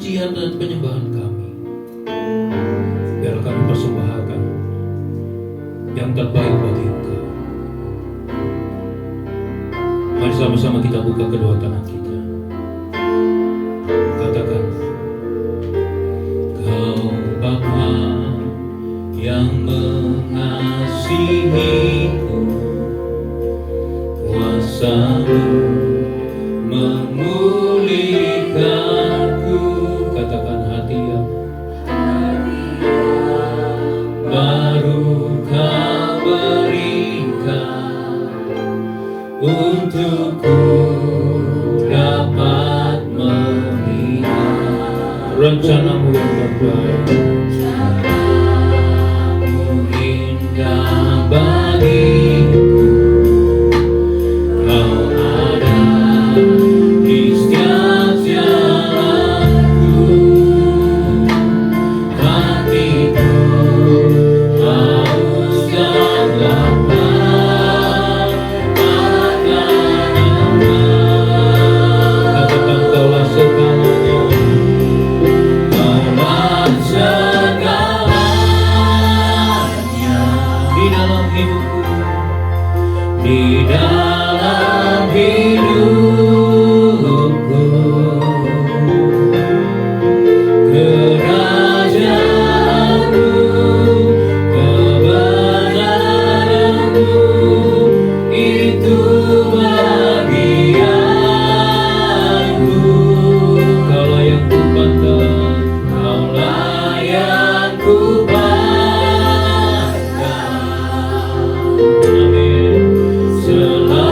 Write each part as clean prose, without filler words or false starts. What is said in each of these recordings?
pujian dan penyembahan kami. Biar kami persembahkan yang terbaik bagi Engkau. Mari sama-sama kita buka kedua tangan kita. Katakan, Kau Bapa yang mengasihiku, kuasa-Mu memulihkanku. Katakan, hati yang baru Kau berikan untukku dapat melihat rencana-Mu yang terbaik. Indah bagiku, Kau ada di setiap jalanku. Hatiku haus dan lapar akan-Mu. Katakan, Kaulah segalanya, Kaulah segalanya di dalam hidupku, di dalam hidupku. Kerajaan-Mu, kebenaran-Mu, itu bagianku. Kaulah yang kupandang, Kaulah yang kupandang. Amin. Selalu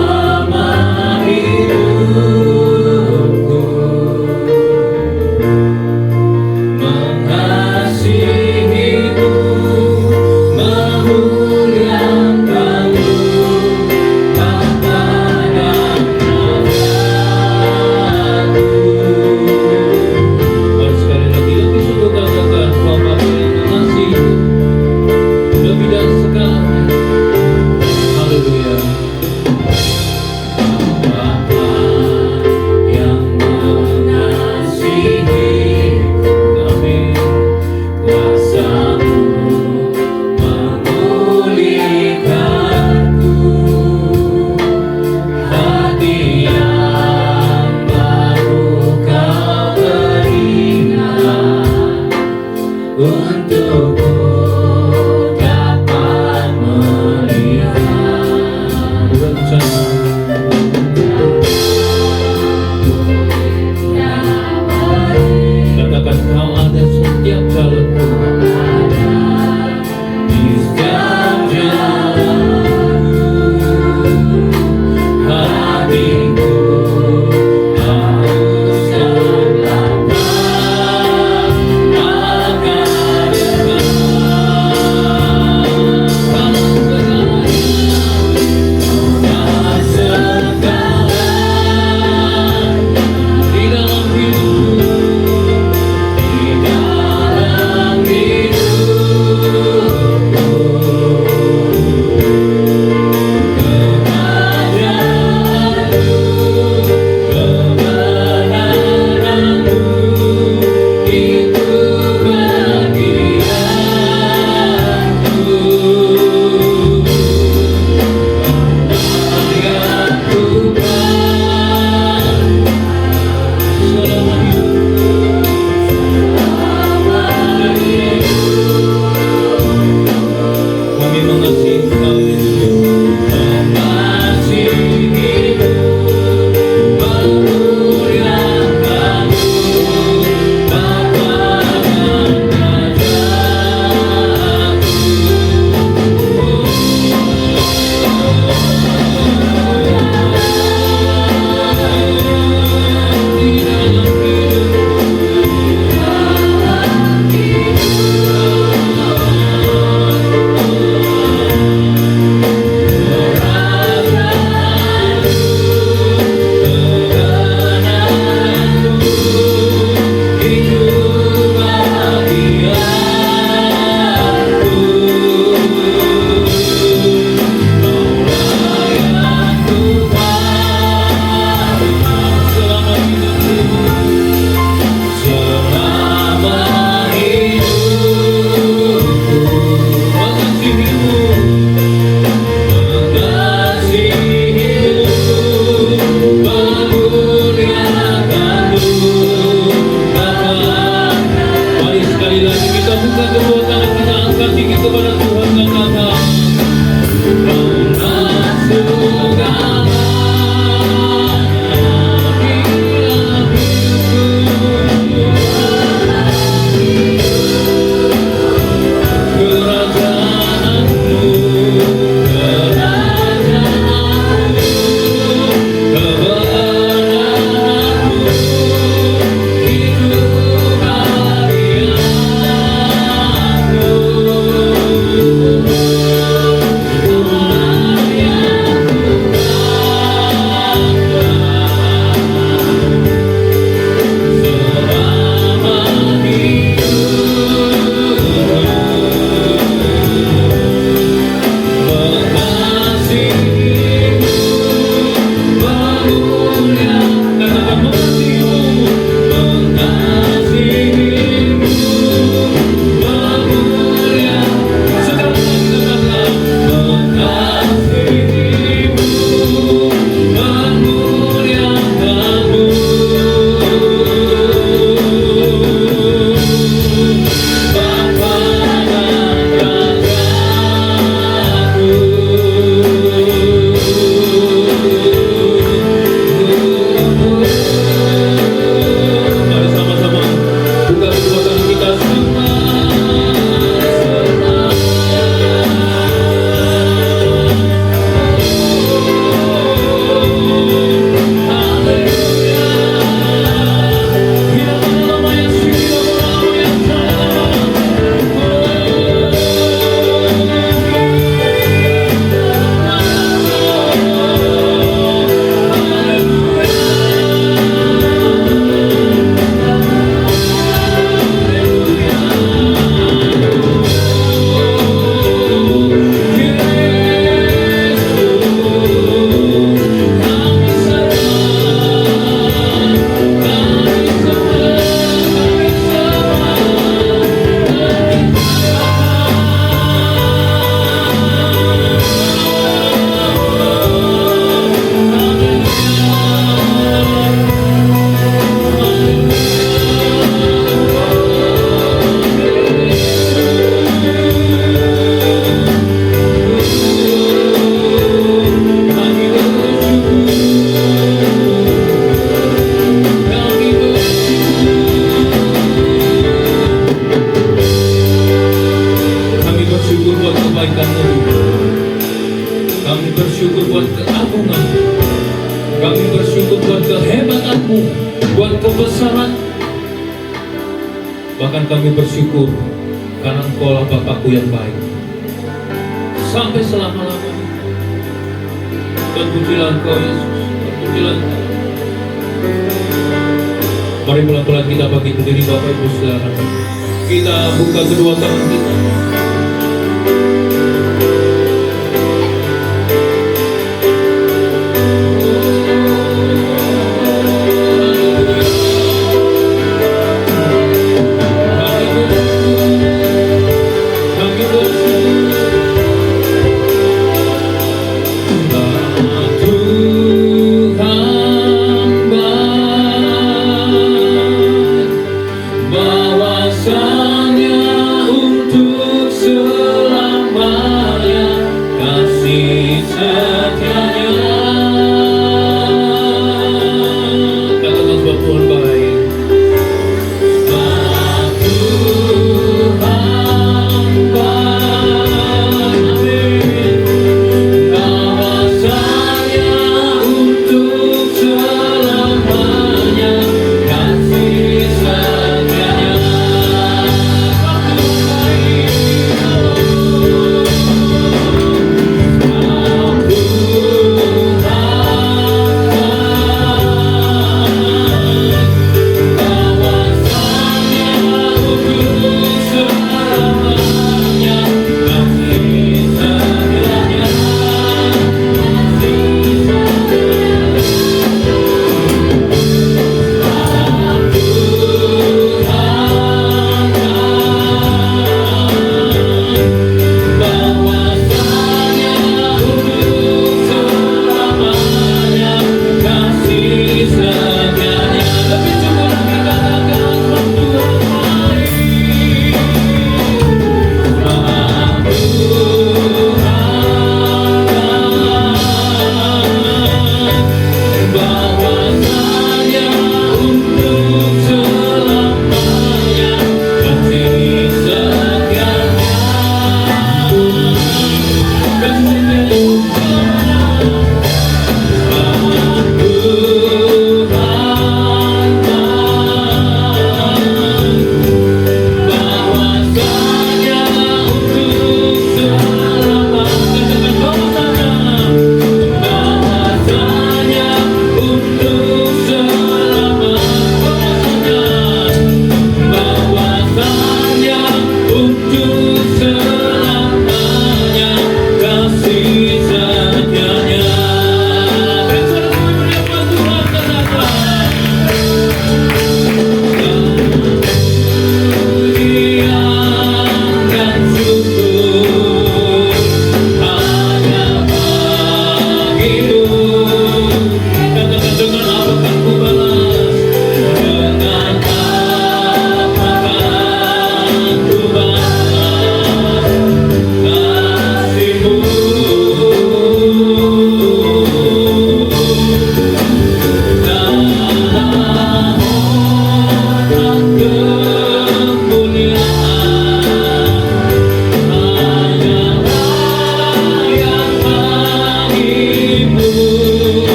Katakan kami bersyukur karena Engkau lah Bapakku yang baik sampai selama-lamanya. Terpujilah Engkau Yesus, terpujilah Engkau. Mari pelan-pelan kita bagi berdiri Bapak Ibu Saudara. Kita buka kedua tangan kita.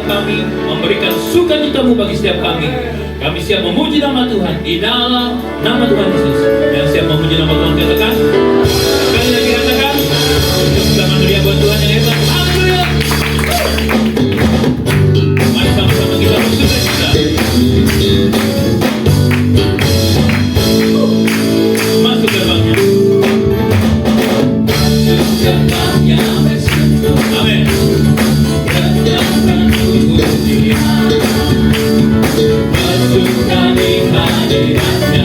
setiap kami, memberikan sukacita-Mu bagi setiap kami. Kami siap memuji nama Tuhan di dalam nama Tuhan Yesus. Yang siap memuji nama Tuhan katakan. Sekali lagi katakan. Selamat haleluya buat Tuhan yang hebat. Haleluya. Mari sama-sama kita bersukacita. Masuk gerbangnya. Amin. Masukkan di hadiratnya,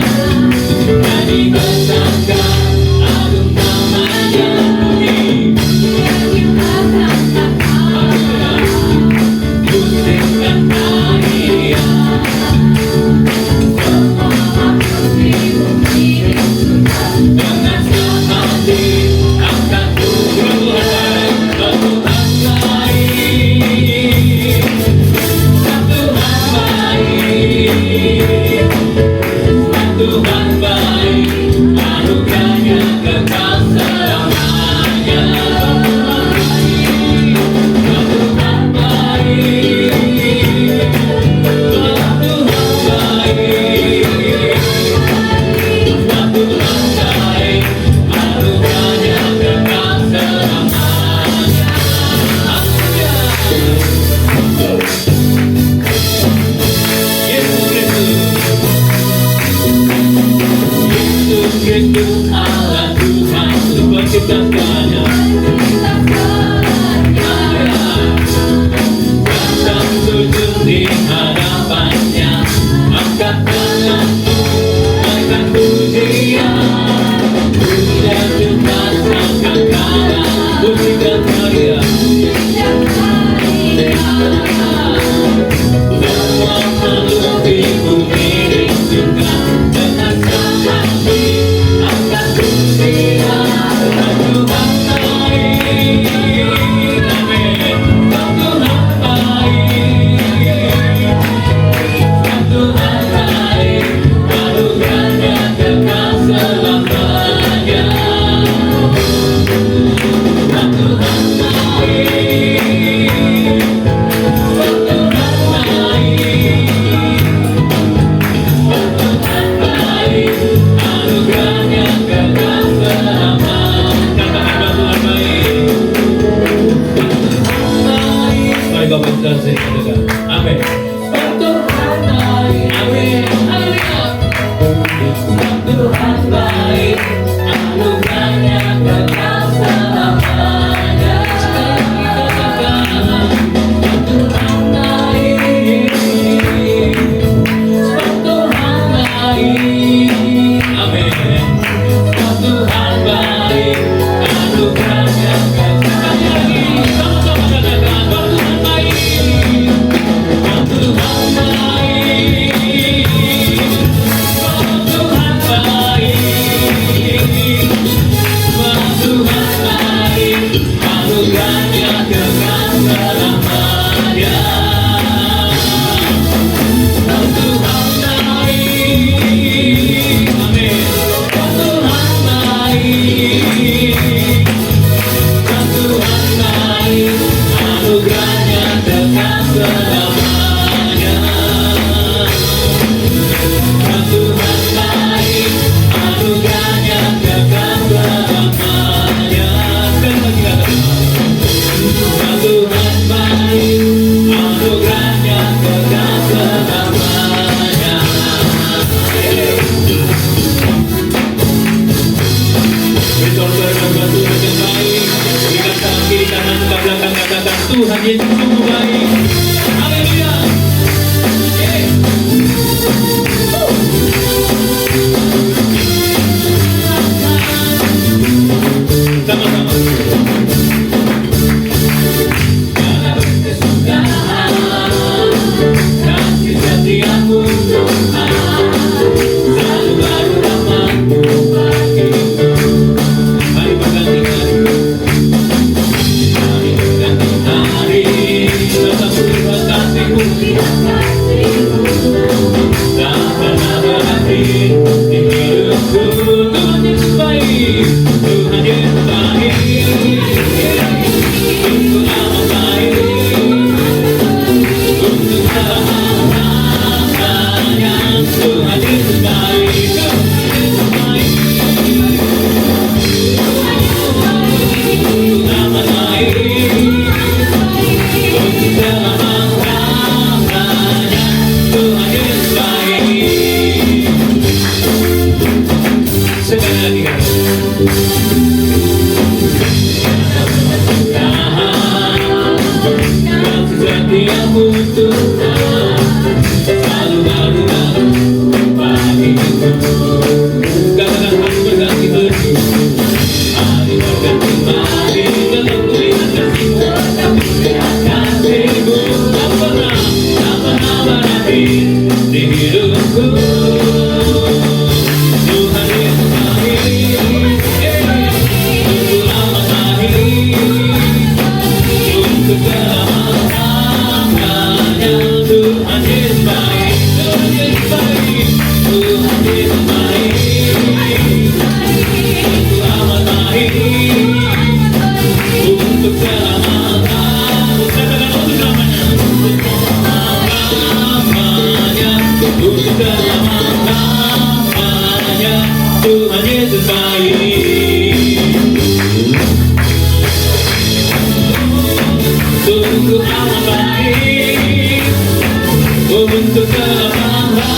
jadi besarkan agung namanya puji. Musikkan hadiah, dengan sehati akan Tuhan, Tuhan baik, Tuhan baik, Tuhan baik, anugerahnya kekal selamanya. Tuhan baik, Tuhan baik, Tuhan baik, anugerahnya kekal selamanya. Yesus Kristus Allah Tuhan penciptanya. Datang sujud di hadapannya, angkat tanganmu, naikkan pujian. Pujian kita sangkan kalah, pujikan Maria. Semua makhluk di bumi rindukan dengan sehati angkat pujian. Tuhan baik, amin. Tuhan baik, Tuhan baik, anugerahnya kekal selamanya. Tuhan baik, Tuhan baik, anugerahnya kekal selamanya. Katakan Tuhan baik. Mari Bapak kita sering katakan. Amin. Tuhan baik. Amin. Haleluya. Tuhan baik, anugerahnya kekal selamanya. Katakan Tuhan baik. Tuhan baik. Amin. Tuhan baik, anugerahnya kekal. Sama-sama katakan Tuhan baik. Tuhan baik. Tuhan baik. Tuhan baik, anugerahnya kekal selamanya. Tuhan baik, amin. Tuhan baik, Tuhan baik, anugerahnya kekal selamanya. Tuhan baik, anugerahnya kekal selamanya. Sekali lagi katakan. Tuhan baik, anugerahnya kekal selamanya. Berdoa kepada Tuhan yang baik. Berikan tangan kiri kanan ke belakang, katakan Tuhan Yesus sungguh baik. Haleluya. Sama-sama. Karena kesusahan, kasih setiamu Tuhan, selalu baru rahmat-Mu bagiku. Mari berganti hari, mari berganti hari. Tuhan Yesus baik, sungguh amat baik, untuk selama-lamanya.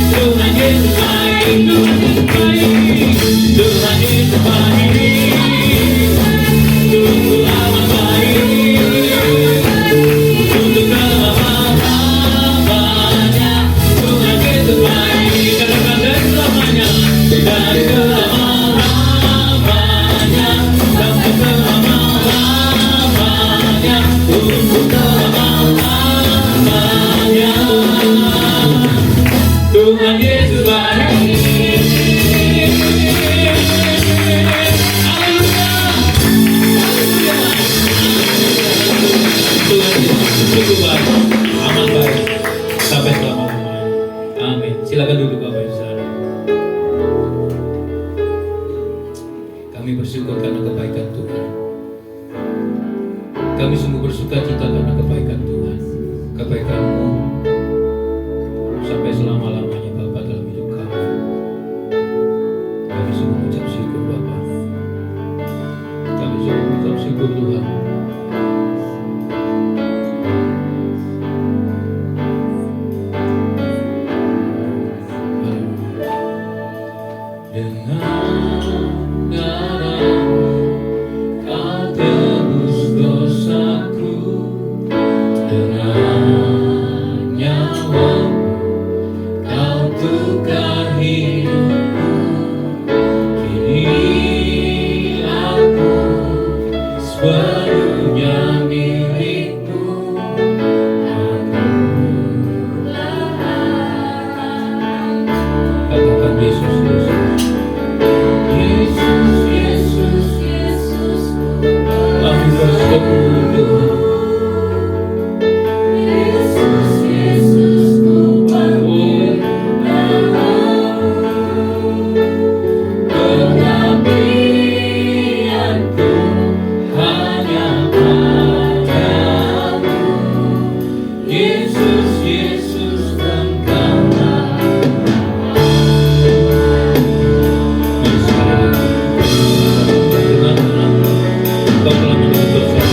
Tuhan Yesus baik, Tuhan Yesus baik, Tuhan Yesus baik, sungguh amat baik, untuk selama-lamanya. Tuhan Yesus baik, katakan dari selamanya, dari selama-lamanya, sampai selama-lamanya, untuk selama-lamanya. Tuhan Yesus baik. Tuhan Yesus cukup baik, amat baik, sampai selama-lamanya. Amin. Silakan duduk Bapak Ibu Saudara. Kami bersyukur karena kebaikan Tuhan. Kami sungguh bersuka cita karena kebaikan Tuhan. Kebaikan-Mu sampai selama-lamanya Bapa dalam hidup kami. Kami sungguh mengucap syukur Bapa. Kami sungguh mengucap syukur Tuhan. Dengan darah-Mu Kau tebus dosaku, dengan nyawa-Mu Kau tukar hidupku. Kini aku sepenuhnya milik-Mu. Katakan Yesus, Yesus. Kami bersyukur Tuhan. Pengabdianku hanya padamu, Yesus, Engkaulah. Kau telah menebus dosa.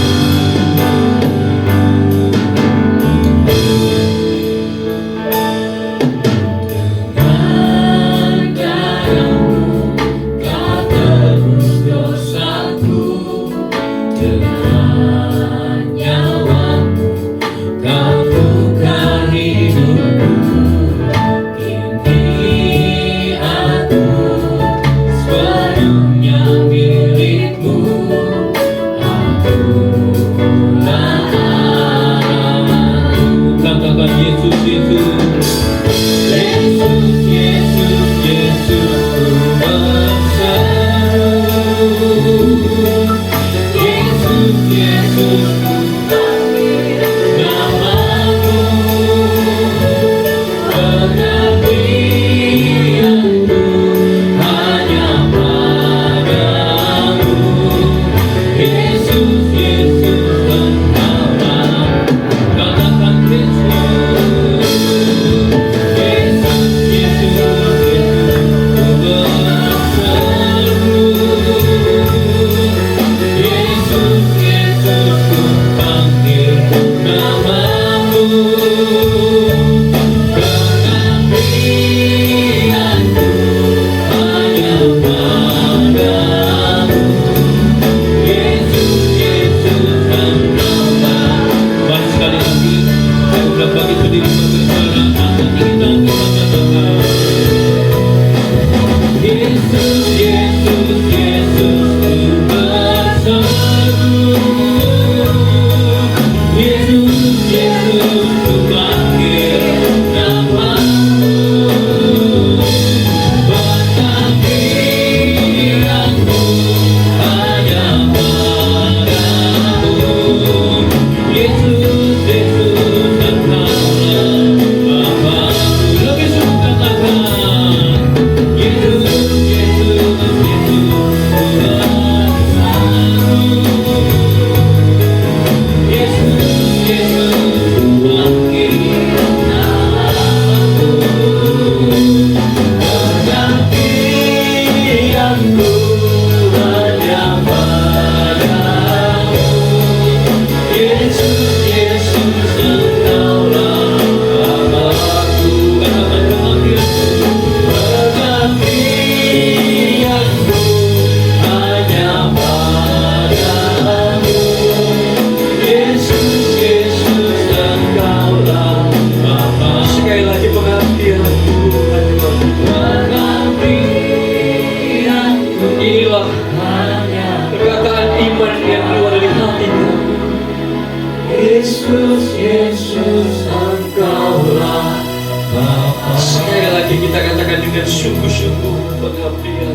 Yesus, Yesus, Engkaulah Bapa. Sekali lagi kita katakan dengan sungguh-sungguh pengabdian.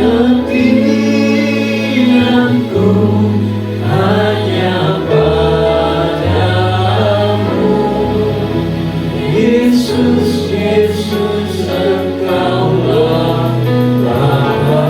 Pengabdianku hanya padamu, Yesus, Yesus, Engkaulah Bapa.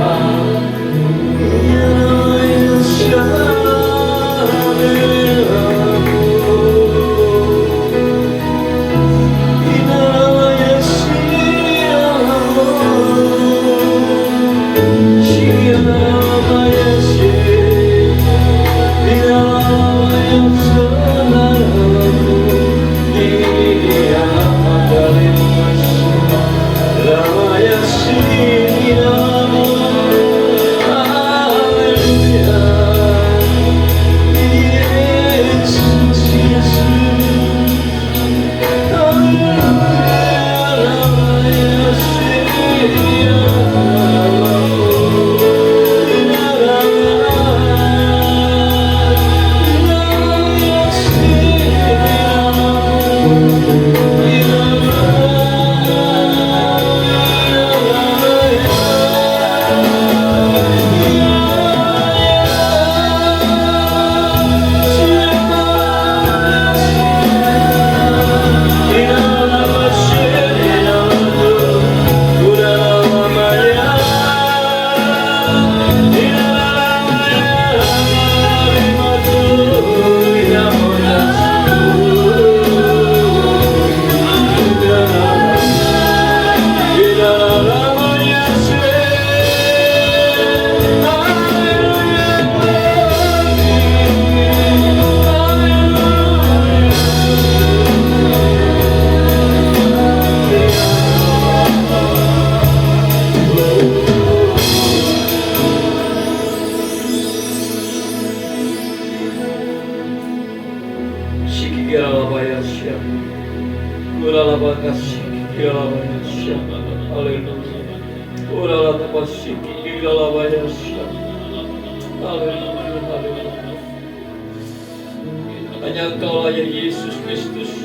Hanya Engkaulah ya Yesus Kristus,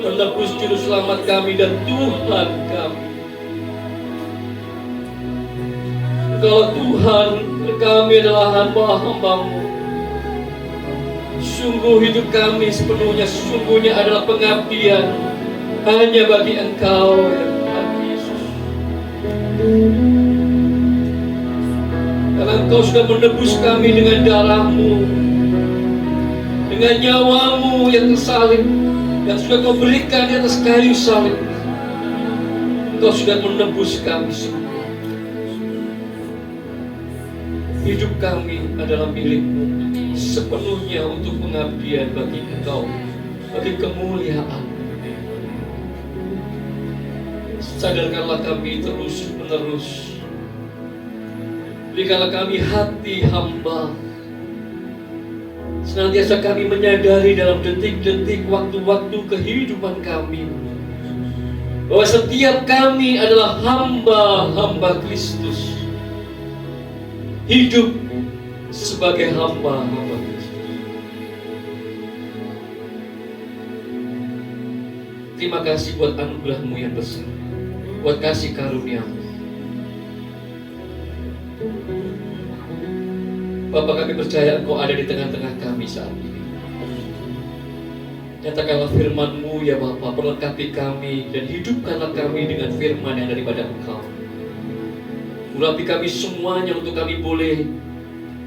penebus juru selamat kami dan Tuhan kami. Engkaulah Tuhan, kami adalah hamba-hamba-Mu. Sungguh hidup kami sepenuhnya sesungguhnya adalah pengabdian hanya bagi Engkau ya Tuhan Yesus. Karena Engkau sudah menebus kami dengan darah-Mu, dengan nyawa-Mu yang tersalib, yang sudah Kau berikan di atas kayu salib. Engkau sudah menebus kami semua. Hidup kami adalah milik-Mu sepenuhnya untuk pengabdian bagi Engkau, bagi kemuliaan. Sadarkanlah kami terus menerus. Berikanlah kami hati hamba. Senantiasa kami menyadari dalam detik-detik waktu-waktu kehidupan kami bahwa setiap kami adalah hamba-hamba Kristus. Hidup sebagai hamba-hamba Kristus. Terima kasih buat anugerah-Mu yang besar, buat kasih karunia-Mu. Bapa, kami percaya Engkau ada di tengah-tengah kami saat ini. Nyatakanlah firman-Mu ya Bapa, perlengkapi kami dan hidupkanlah kami dengan firman yang daripada Engkau. Urapi kami semuanya untuk kami boleh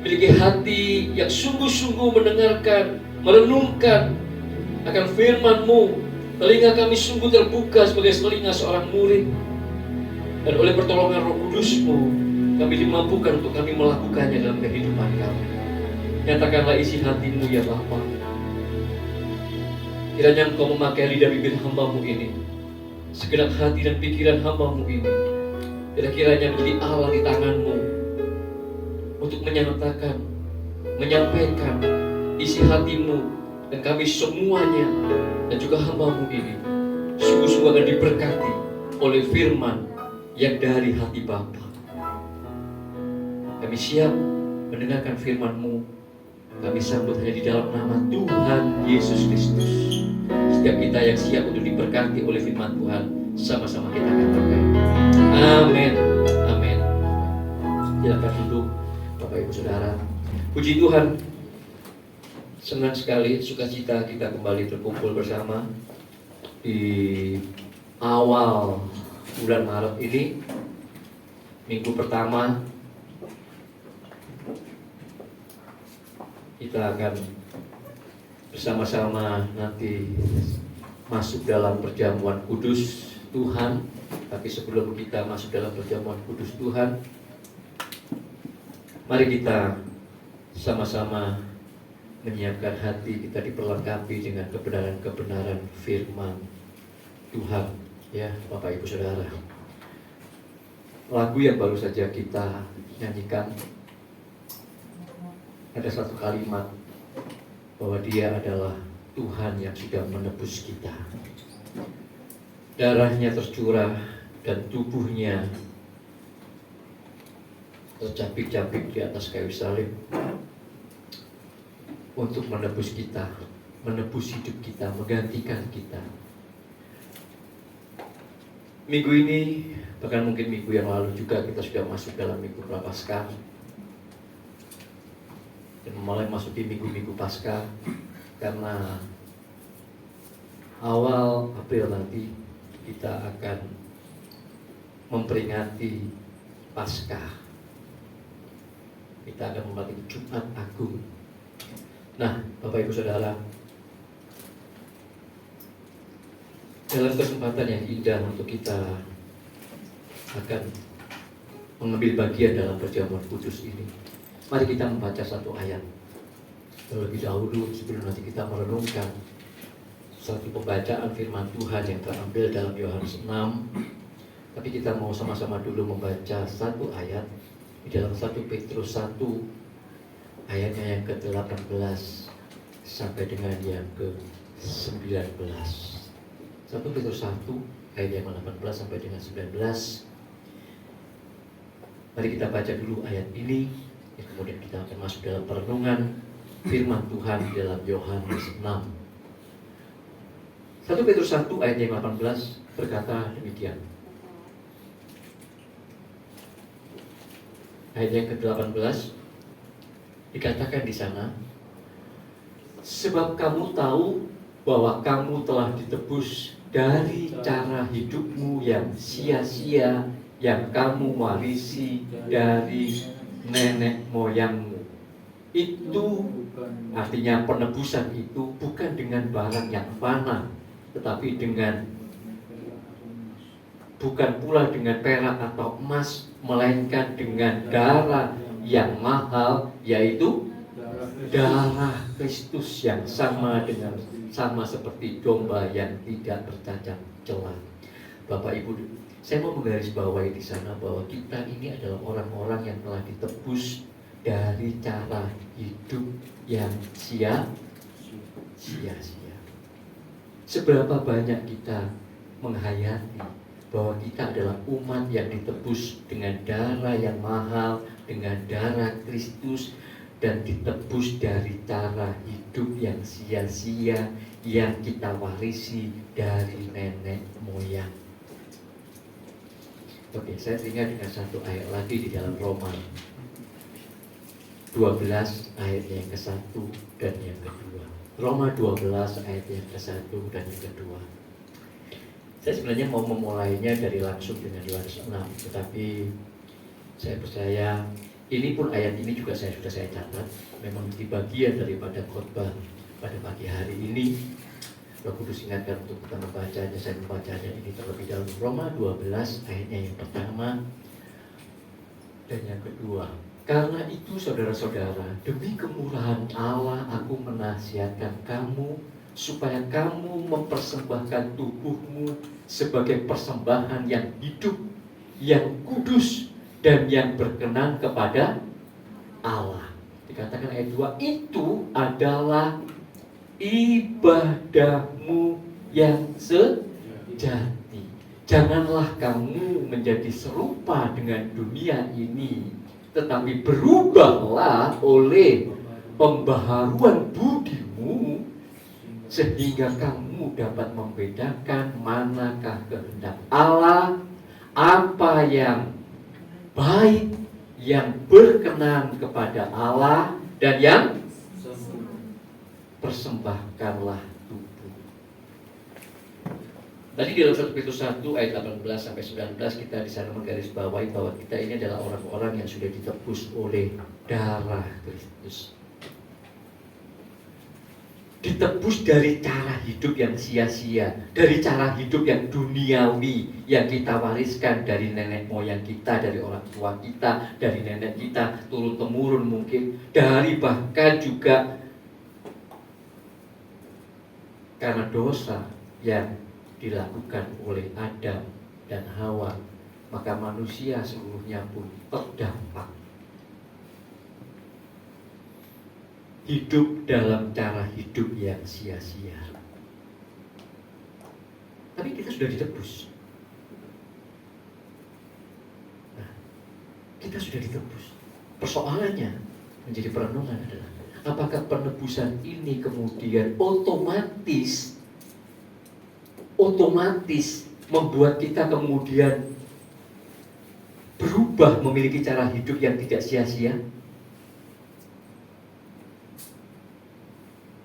memiliki hati yang sungguh-sungguh mendengarkan, merenungkan akan firman-Mu. Telinga kami sungguh terbuka sebagai telinga seorang murid. Dan oleh pertolongan Roh Kudus-Mu, kami dimampukan untuk kami melakukannya dalam kehidupan kami. Nyatakanlah isi hati-Mu ya Bapa. Kiranya Engkau memakai lidah bibir hamba-Mu ini, segenap hati dan pikiran hamba-Mu ini, kiranya menjadi Allah di tangan-Mu untuk menyatakan, menyampaikan isi hati-Mu, dan kami semuanya dan juga hamba-Mu ini sungguh-sungguh akan diberkati oleh firman yang dari hati Bapa. Kami siap mendengarkan firman-Mu Kami sambut hanya di dalam nama Tuhan Yesus Kristus. Setiap kita yang siap untuk diberkati oleh firman Tuhan, sama-sama kita katakan amin, amin. Silakan duduk Bapak Ibu Saudara. Puji Tuhan, senang sekali, sukacita kita kembali berkumpul bersama di awal bulan Maret ini, minggu pertama. Kita akan bersama-sama nanti masuk dalam perjamuan kudus Tuhan. Tapi sebelum kita masuk dalam perjamuan kudus Tuhan, mari kita sama-sama menyiapkan hati kita diperlengkapi dengan kebenaran-kebenaran firman Tuhan. Ya, Bapak Ibu Saudara, lagu yang baru saja kita nyanyikan, ada satu kalimat bahwa Dia adalah Tuhan yang sudah menebus kita. Darahnya tercurah dan tubuhnya tercapik-capik di atas kayu salib untuk menebus kita, menebus hidup kita, menggantikan kita. Minggu ini, bahkan mungkin minggu yang lalu juga, kita sudah masuk dalam minggu Prapaskah dan mulai masuk di minggu-minggu Paskah, karena awal April nanti kita akan memperingati Paskah. Kita akan memperingati Jumat Agung. Nah, Bapak Ibu Saudara, dalam kesempatan yang indah untuk kita akan mengambil bagian dalam perjamuan kudus ini, mari kita membaca satu ayat terlebih dahulu sebelum nanti kita merenungkan satu pembacaan firman Tuhan yang terambil dalam Yohanes 6. Tapi kita mau sama-sama dulu membaca satu ayat di dalam 1 Petrus 1 ayatnya yang ke-18 sampai dengan yang ke-19. 1 Petrus 1 ayat yang ke-18 sampai dengan 19. Mari kita baca dulu ayat ini, kemudian kita akan masuk dalam perenungan firman Tuhan di dalam Yohanes 6. 1 Petrus 1 ayat yang 18 berkata demikian. Ayat yang ke-18 dikatakan di sana, sebab kamu tahu bahwa kamu telah ditebus dari cara hidupmu yang sia-sia yang kamu warisi dari nenek moyangmu. Itu artinya penebusan itu bukan dengan barang yang fana, tetapi bukan pula dengan perak atau emas, melainkan dengan darah yang mahal, yaitu darah Kristus yang sama seperti domba yang tidak bercacat celah. Bapak Ibu, saya mau menggarisbawahi di sana bahwa kita ini adalah orang-orang yang telah ditebus dari cara hidup yang sia-sia. Seberapa banyak kita menghayati bahwa kita adalah umat yang ditebus dengan darah yang mahal, dengan darah Kristus, dan ditebus dari cara hidup yang sia-sia yang kita warisi dari nenek moyang. Oke, saya tinggal dengan satu ayat lagi di dalam Roma 12 ayat yang ke-1 dan yang kedua. Roma 12 ayat yang ke-1 dan yang kedua. Saya sebenarnya mau memulainya dari langsung dengan Yohanes 6, tetapi saya percaya ini pun ayat ini juga sudah saya catat, memang di bagian daripada khotbah pada pagi hari ini. Roh Kudus ingatkan untuk kita membacanya, saya membacanya ini terlebih dahulu. Roma 12 ayatnya yang pertama dan yang kedua. Karena itu saudara-saudara, demi kemurahan Allah aku menasihatkan kamu supaya kamu mempersembahkan tubuhmu sebagai persembahan yang hidup, yang kudus, dan yang berkenan kepada Allah. Dikatakan ayat 2, itu adalah ibadahmu yang sejati. Janganlah kamu menjadi serupa dengan dunia ini, tetapi berubahlah oleh pembaharuan budimu, sehingga kamu dapat membedakan manakah kehendak Allah, apa yang baik, yang berkenan kepada Allah, dan yang persembahkanlah tubuh. Tadi di dalam 1 Petrus 1 ayat 18 sampai 19 kita di sana menggarisbawahi bahwa kita ini adalah orang-orang yang sudah ditebus oleh darah Kristus. Ditebus dari cara hidup yang sia-sia, dari cara hidup yang duniawi yang kita wariskan dari nenek moyang kita, dari orang tua kita, dari nenek kita, turun-temurun mungkin, dari bahkan juga karena dosa yang dilakukan oleh Adam dan Hawa, maka manusia seluruhnya pun terdampak hidup dalam cara hidup yang sia-sia. Tapi kita sudah ditebus. Nah, kita sudah ditebus. Persoalannya menjadi perenungan adalah, apakah penebusan ini kemudian otomatis membuat kita kemudian berubah memiliki cara hidup yang tidak sia-sia?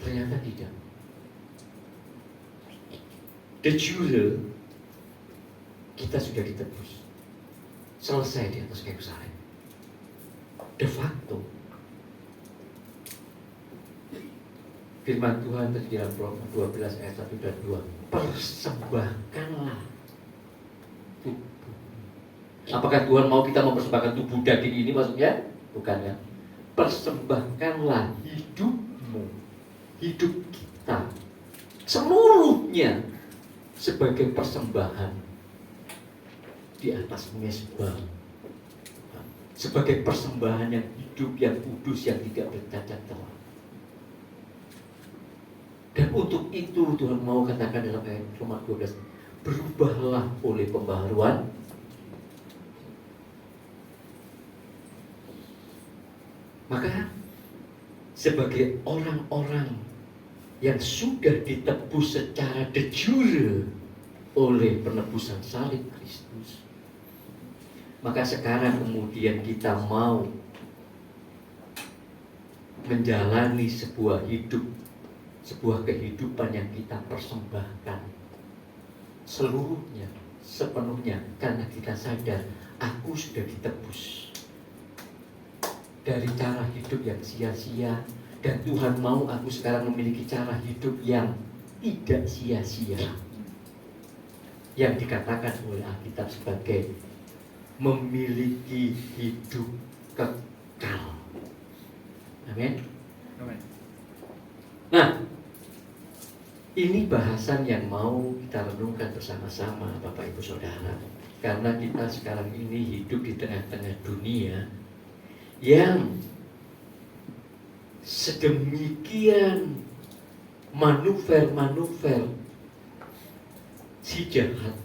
Ternyata tidak. De jure kita sudah ditebus, selesai di atas kayu salib. De facto firman Tuhan di dalam Roma 12 ayat 1 dan 2, persembahkanlah tubuh. Apakah Tuhan mau kita mempersembahkan tubuh daging ini maksudnya? Bukan ya. Persembahkanlah hidupmu, hidup kita seluruhnya sebagai persembahan di atas mezbah, sebagai persembahan yang hidup, yang kudus, yang tidak bercacat celah. Dan untuk itu Tuhan mau katakan dalam ayat Roma 12, berubahlah oleh pembaharuan maka sebagai orang-orang yang sudah ditebus secara de jure oleh penebusan salib Kristus, maka sekarang kemudian kita mau menjalani sebuah hidup, sebuah kehidupan yang kita persembahkan seluruhnya, sepenuhnya, karena kita sadar aku sudah ditebus dari cara hidup yang sia-sia, dan Tuhan mau aku sekarang memiliki cara hidup yang tidak sia-sia, yang dikatakan oleh Alkitab sebagai memiliki hidup kekal. Amin. Nah, ini bahasan yang mau kita renungkan bersama-sama Bapak Ibu Saudara, karena kita sekarang ini hidup di tengah-tengah dunia yang sedemikian manuver-manuver si jahat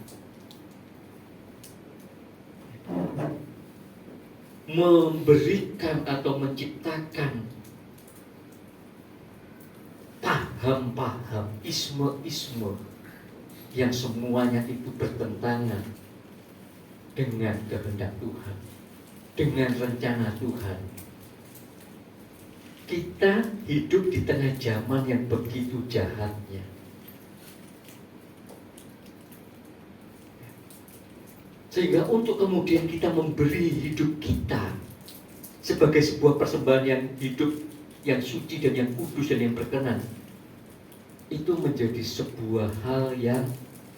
memberikan atau menciptakan paham-paham, isme-isme yang semuanya itu bertentangan dengan kehendak Tuhan, dengan rencana Tuhan. Kita hidup di tengah zaman yang begitu jahatnya. Sehingga untuk kemudian kita memberi hidup kita sebagai sebuah persembahan yang hidup, yang suci dan yang kudus dan yang berkenan, itu menjadi sebuah hal yang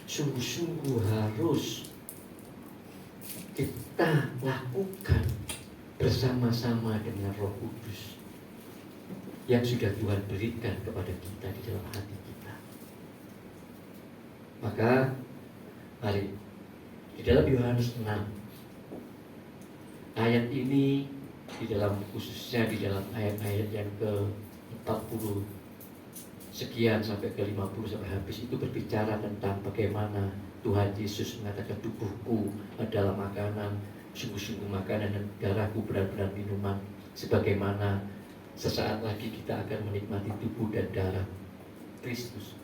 sungguh-sungguh harus kita lakukan bersama-sama dengan Roh Kudus yang sudah Tuhan berikan kepada kita di dalam hati kita. Maka mari di dalam Yohanes 6 ayat ini, di dalam khususnya di dalam ayat-ayat yang ke-40 sekian sampai ke-50 sampai habis, itu berbicara tentang bagaimana Tuhan Yesus mengatakan tubuhku adalah makanan, sungguh-sungguh makanan, dan darahku benar-benar minuman, sebagaimana sesaat lagi kita akan menikmati tubuh dan darah Kristus,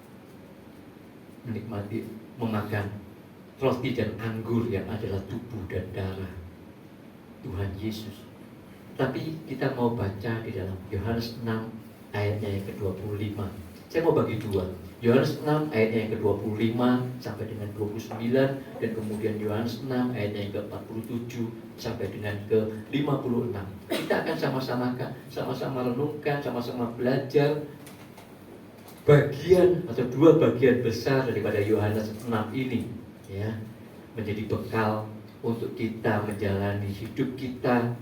menikmati memakan roti dan anggur yang adalah tubuh dan darah Tuhan Yesus. Tapi kita mau baca di dalam Yohanes 6 ayatnya yang ke-25. Saya mau bagi dua, Yohanes 6 ayatnya yang ke-25 sampai dengan 29, dan kemudian Yohanes 6 ayatnya yang ke-47 sampai dengan ke-56. Kita akan sama-sama renungkan, sama-sama belajar bagian atau dua bagian besar daripada Yohanes 6 ini, ya, menjadi bekal untuk kita menjalani hidup kita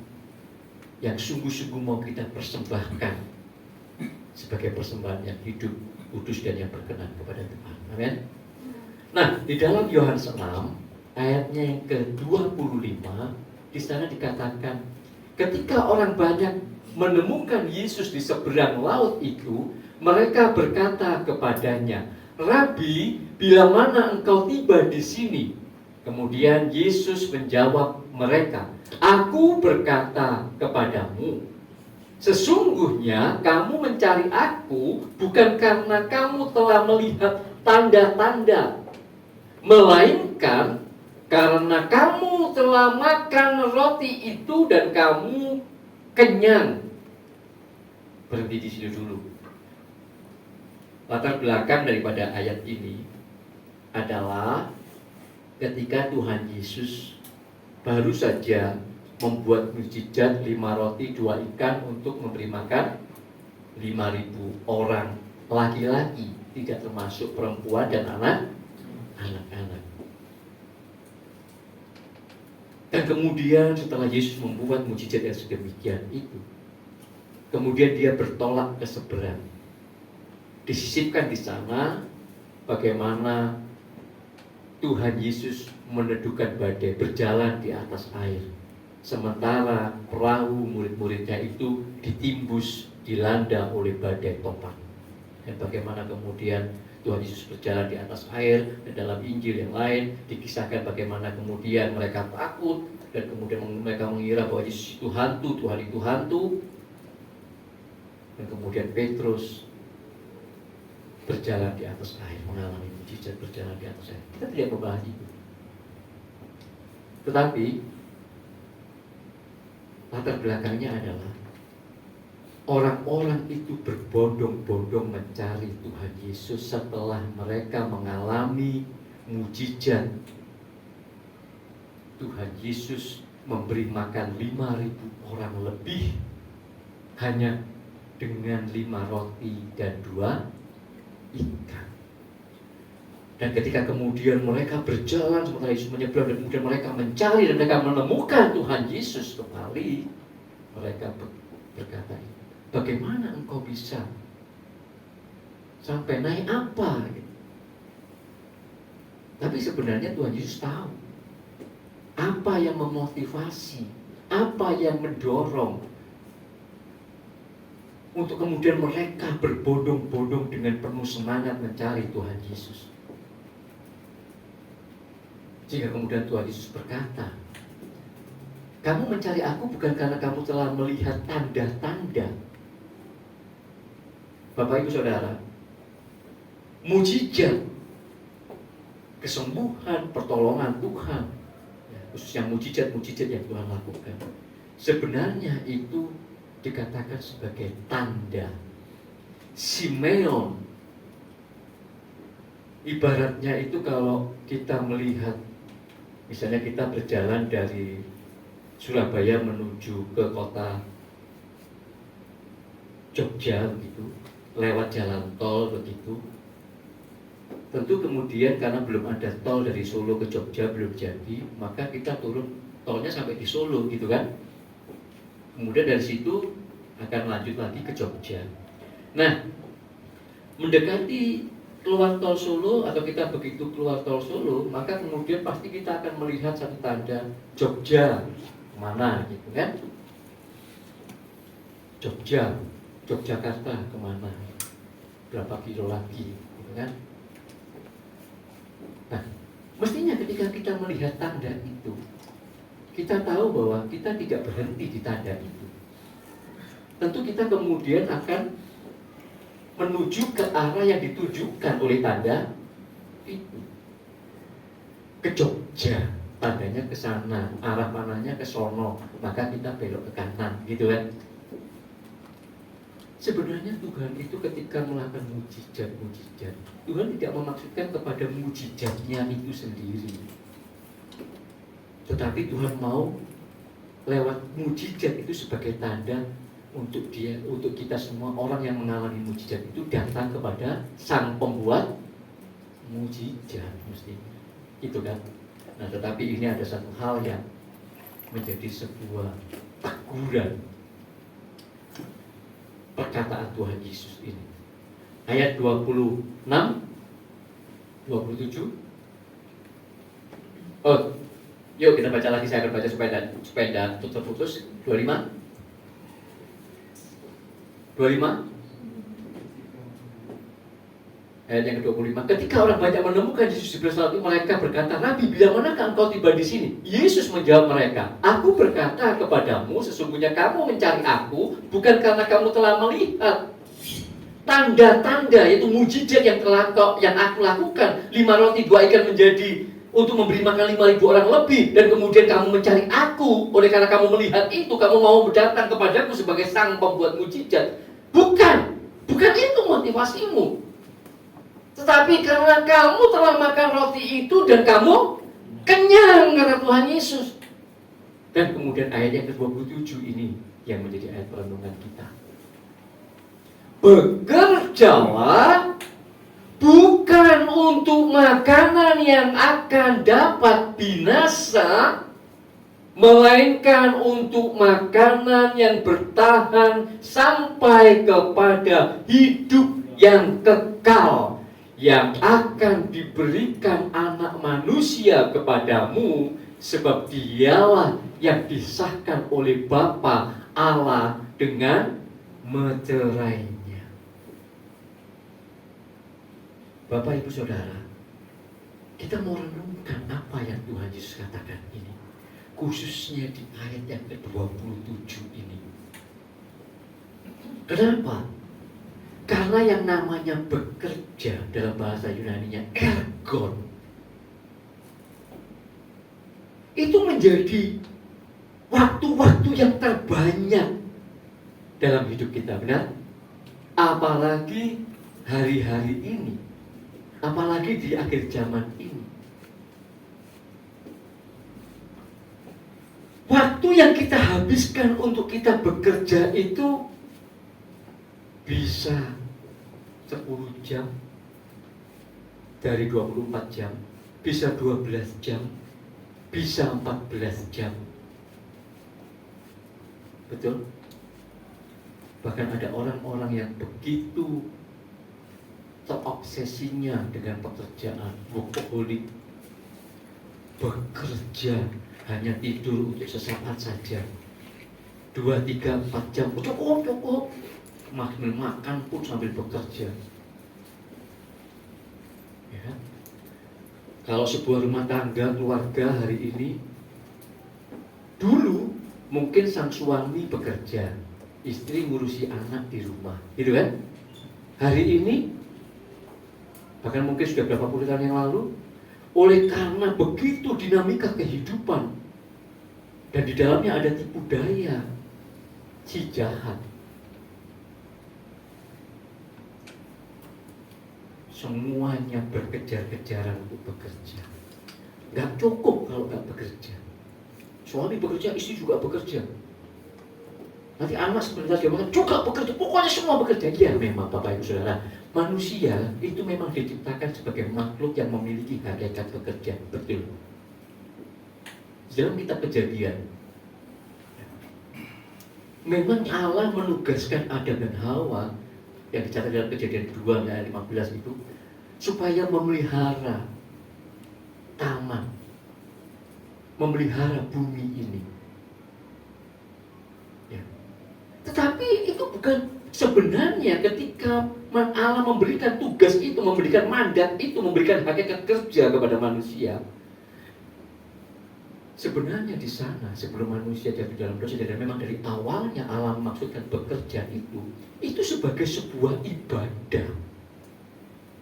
yang sungguh-sungguh mau kita persembahkan sebagai persembahan yang hidup, kudus, dan yang berkenan kepada Tuhan. Amin. Nah, di dalam Yohanes 6 ayatnya yang ke-25, di sana dikatakan, ketika orang banyak menemukan Yesus di seberang laut itu, mereka berkata kepadanya, "Rabi, bila mana engkau tiba di sini?" Kemudian Yesus menjawab mereka, "Aku berkata kepadamu, sesungguhnya kamu mencari aku bukan karena kamu telah melihat tanda-tanda, melainkan karena kamu telah makan roti itu dan kamu kenyang." Berhenti di sini dulu. Latar belakang daripada ayat ini adalah ketika Tuhan Yesus baru saja membuat mukjizat 5 roti 2 ikan untuk memberi makan 5.000 orang laki-laki, tidak termasuk perempuan dan anak-anak. Dan kemudian setelah Yesus membuat mukjizat yang sedemikian itu, kemudian dia bertolak ke seberang. Disisipkan di sana bagaimana Tuhan Yesus meneduhkan badai, berjalan di atas air, sementara perahu murid-muridnya itu ditimbus, dilanda oleh badai topan. Dan bagaimana kemudian Tuhan Yesus berjalan di atas air, dan dalam Injil yang lain dikisahkan bagaimana kemudian mereka takut, dan kemudian mereka mengira bahwa Yesus itu hantu, Tuhan itu hantu. Dan kemudian Petrus berjalan di atas air, mengalami mukjizat berjalan di atas air. Kita tidak membahas itu. Tetapi latar belakangnya adalah orang-orang itu berbondong-bondong mencari Tuhan Yesus setelah mereka mengalami mukjizat. Tuhan Yesus memberi makan 5.000 orang lebih hanya dengan 5 roti dan 2 ikan. Dan ketika kemudian mereka berjalan sementara Yesus menyeberang, dan kemudian mereka mencari dan mereka menemukan Tuhan Yesus kembali, mereka berkata, "Bagaimana engkau bisa sampai naik apa?" Tapi sebenarnya Tuhan Yesus tahu apa yang memotivasi, apa yang mendorong untuk kemudian mereka berbondong-bondong dengan penuh semangat mencari Tuhan Yesus. Sehingga kemudian Tuhan Yesus berkata, "Kamu mencari aku bukan karena kamu telah melihat tanda-tanda." Bapak Ibu Saudara, mukjizat, kesembuhan, pertolongan Tuhan, khususnya mukjizat-mukjizat yang Tuhan lakukan, sebenarnya itu dikatakan sebagai tanda. Simeon, ibaratnya itu kalau kita melihat, misalnya kita berjalan dari Surabaya menuju ke kota Jogja begitu, lewat jalan tol begitu. Tentu kemudian karena belum ada tol dari Solo ke Jogja, belum jadi, maka kita turun tolnya sampai di Solo gitu kan. Kemudian dari situ akan lanjut lagi ke Jogja. Nah, mendekati keluar tol Solo atau kita begitu keluar tol Solo, maka kemudian pasti kita akan melihat satu tanda Jogja kemana gitu kan. Yogyakarta kemana, berapa kilo lagi gitu kan. Nah, mestinya ketika kita melihat tanda itu, kita tahu bahwa kita tidak berhenti di tanda itu. tentu kita kemudian akan menuju ke arah yang ditujukan oleh tanda itu. Ke Jogja, tandanya ke sana, arah mananya ke sono, maka kita belok ke kanan, gitu kan. Sebenarnya Tuhan itu ketika melakukan mujizat-mujizat, Tuhan tidak memaksudkan kepada mujizatnya itu sendiri, tetapi Tuhan mau lewat mujizat itu sebagai tanda untuk kita semua orang yang mengalami mujizat itu datang kepada Sang Pembuat mujizat, mestinya itu kan. Nah, tetapi ini ada satu hal yang menjadi sebuah teguran perkataan Tuhan Yesus ini. Ayat 26, 27. Oh, yuk kita baca lagi, saya akan baca supaya tidak terputus. 25. Ayat yang ke-25. Ketika orang banyak menemukan Yesus di belah itu, mereka berkata, "Rabi, bila manakah engkau tiba di sini?" Yesus menjawab mereka, "Aku berkata kepadamu, sesungguhnya kamu mencari aku bukan karena kamu telah melihat tanda-tanda, yaitu mujizat yang aku lakukan, 5 roti 2 ikan menjadi untuk memberi makan 5.000 orang lebih, dan kemudian kamu mencari aku. Oleh karena kamu melihat itu, kamu mau datang kepadaku sebagai Sang Pembuat mujizat. Bukan itu motivasimu. Tetapi karena kamu telah makan roti itu dan kamu kenyang," kata Tuhan Yesus. Dan kemudian ayat yang ke-27 ini yang menjadi ayat perenungan kita. "Bekerjalah bukan untuk makanan yang akan dapat binasa, melainkan untuk makanan yang bertahan sampai kepada hidup yang kekal, yang akan diberikan Anak Manusia kepadamu, sebab Dialah yang disahkan oleh Bapa Allah dengan mecerainya." Bapak, Ibu, Saudara, kita mau renungkan apa yang Tuhan Yesus katakan ini, khususnya di ayat yang ke-27 ini. Kenapa? Karena yang namanya bekerja dalam bahasa Yunaninya ergon, itu menjadi waktu-waktu yang terbanyak dalam hidup kita, benar? Apalagi hari-hari ini, apalagi di akhir zaman ini. Waktu yang kita habiskan untuk kita bekerja itu bisa 10 jam dari 24 jam, bisa 12 jam, bisa 14 jam. Betul? Bahkan ada orang-orang yang begitu terobsesinya dengan pekerjaan, workaholic, bekerja hanya tidur untuk sesaat saja, 2, 3, 4 jam cukup. Makan pun sambil bekerja. Ya. Kalau sebuah rumah tangga, keluarga hari ini, dulu mungkin sang suami bekerja, istri ngurusi anak di rumah, gitu kan? Hari ini, bahkan mungkin sudah berapa puluh tahun yang lalu, oleh karena begitu dinamika kehidupan, dan di dalamnya ada tipu daya si jahat, semuanya berkejar-kejaran untuk bekerja. Gak cukup kalau gak bekerja. Suami bekerja, istri juga bekerja. Nanti anak sebentar dia juga bekerja. Pokoknya semua bekerja. Ya memang Bapak Ibu Saudara, manusia itu memang diciptakan sebagai makhluk yang memiliki hakikat bekerja. Betul. Dalam kitab Kejadian, memang Allah menugaskan Adam dan Hawa yang dicatat dalam Kejadian 2 ayat 15 itu, supaya memelihara taman, memelihara bumi ini. Ya. Tetapi itu bukan sebenarnya ketika Allah memberikan tugas itu, memberikan mandat itu, memberikan hakikat kerja kepada manusia. Sebenarnya di sana sebelum manusia jatuh dalam dosa, dan memang dari awalnya Allah maksudkan bekerja itu sebagai sebuah ibadah.